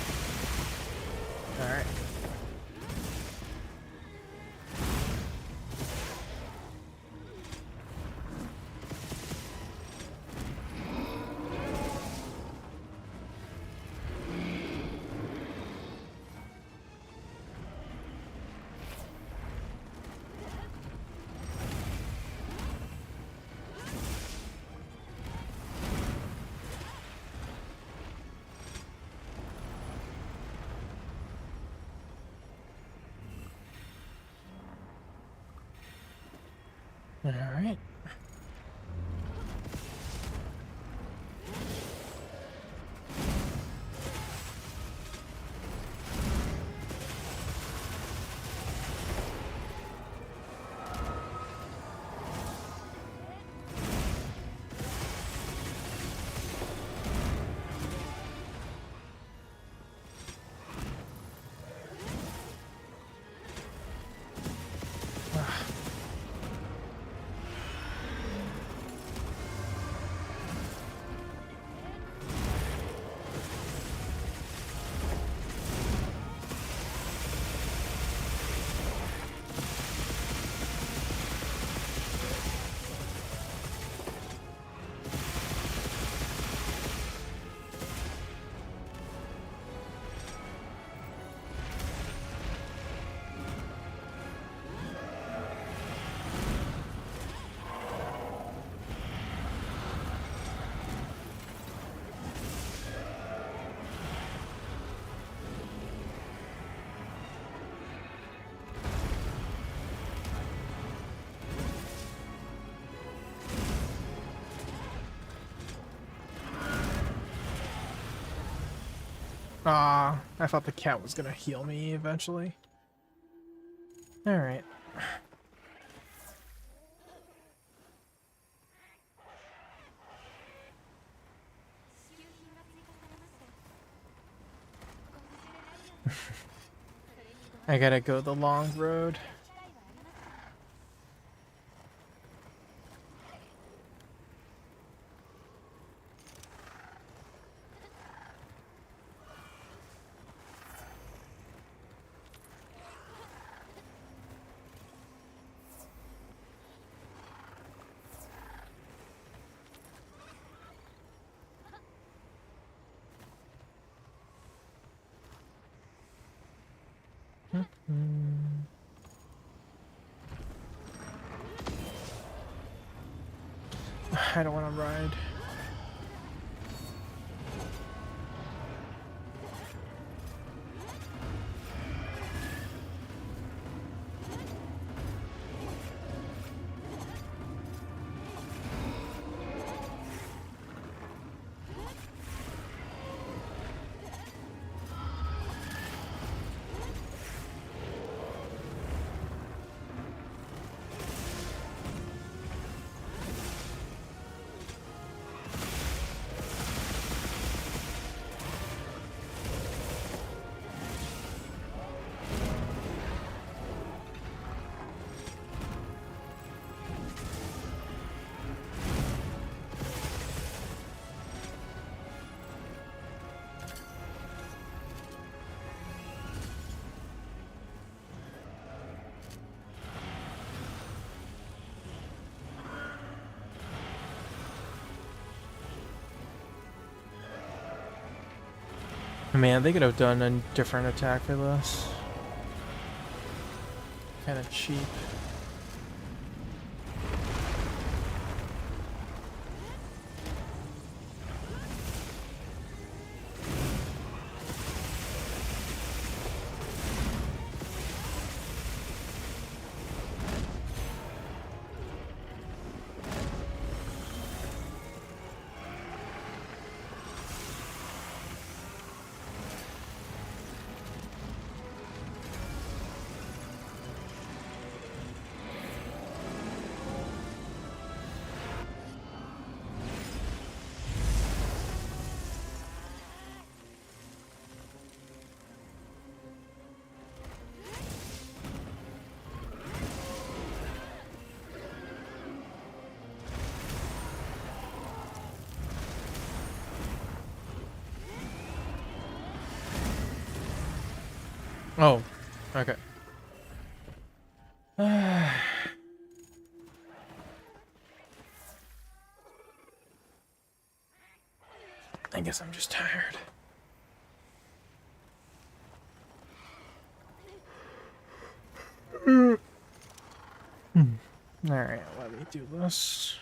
Alright. Alright. Ah, I thought the cat was gonna heal me eventually. Alright. I gotta go the long road. I don't want to ride. Man, they could have done a different attack for this. Kind of cheap. Oh, okay. I guess I'm just tired. Alright, let me do this.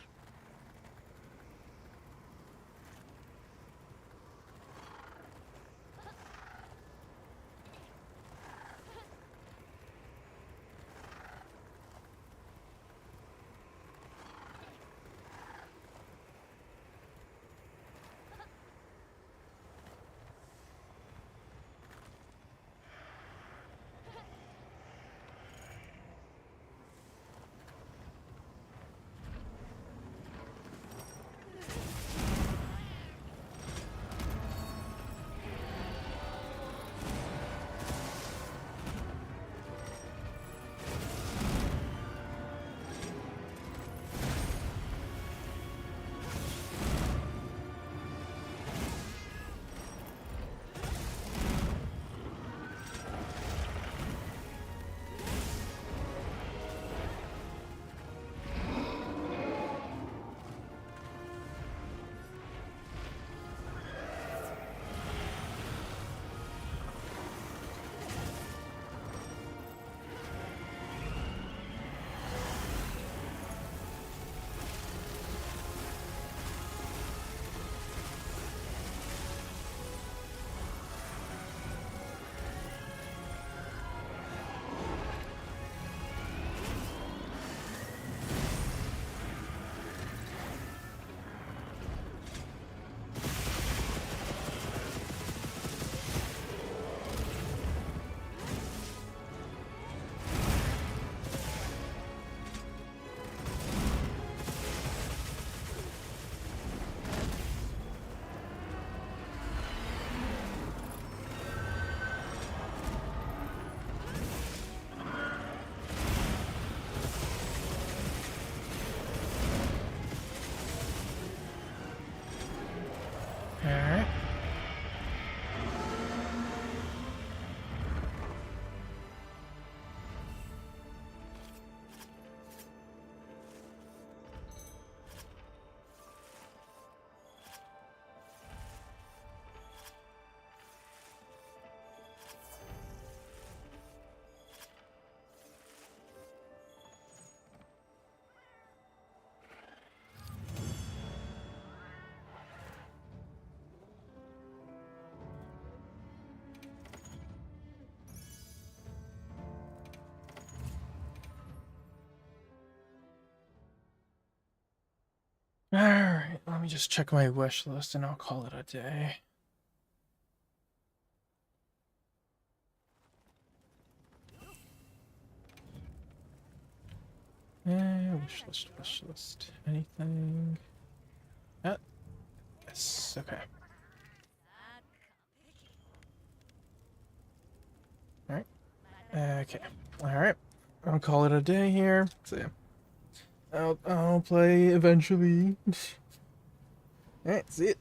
Alright. Alright, let me just check my wish list and I'll call it a day. Wish list. Anything? Yes, okay. Alright. Okay. Alright. I'll call it a day here. So, I'll play eventually. Alright, see it.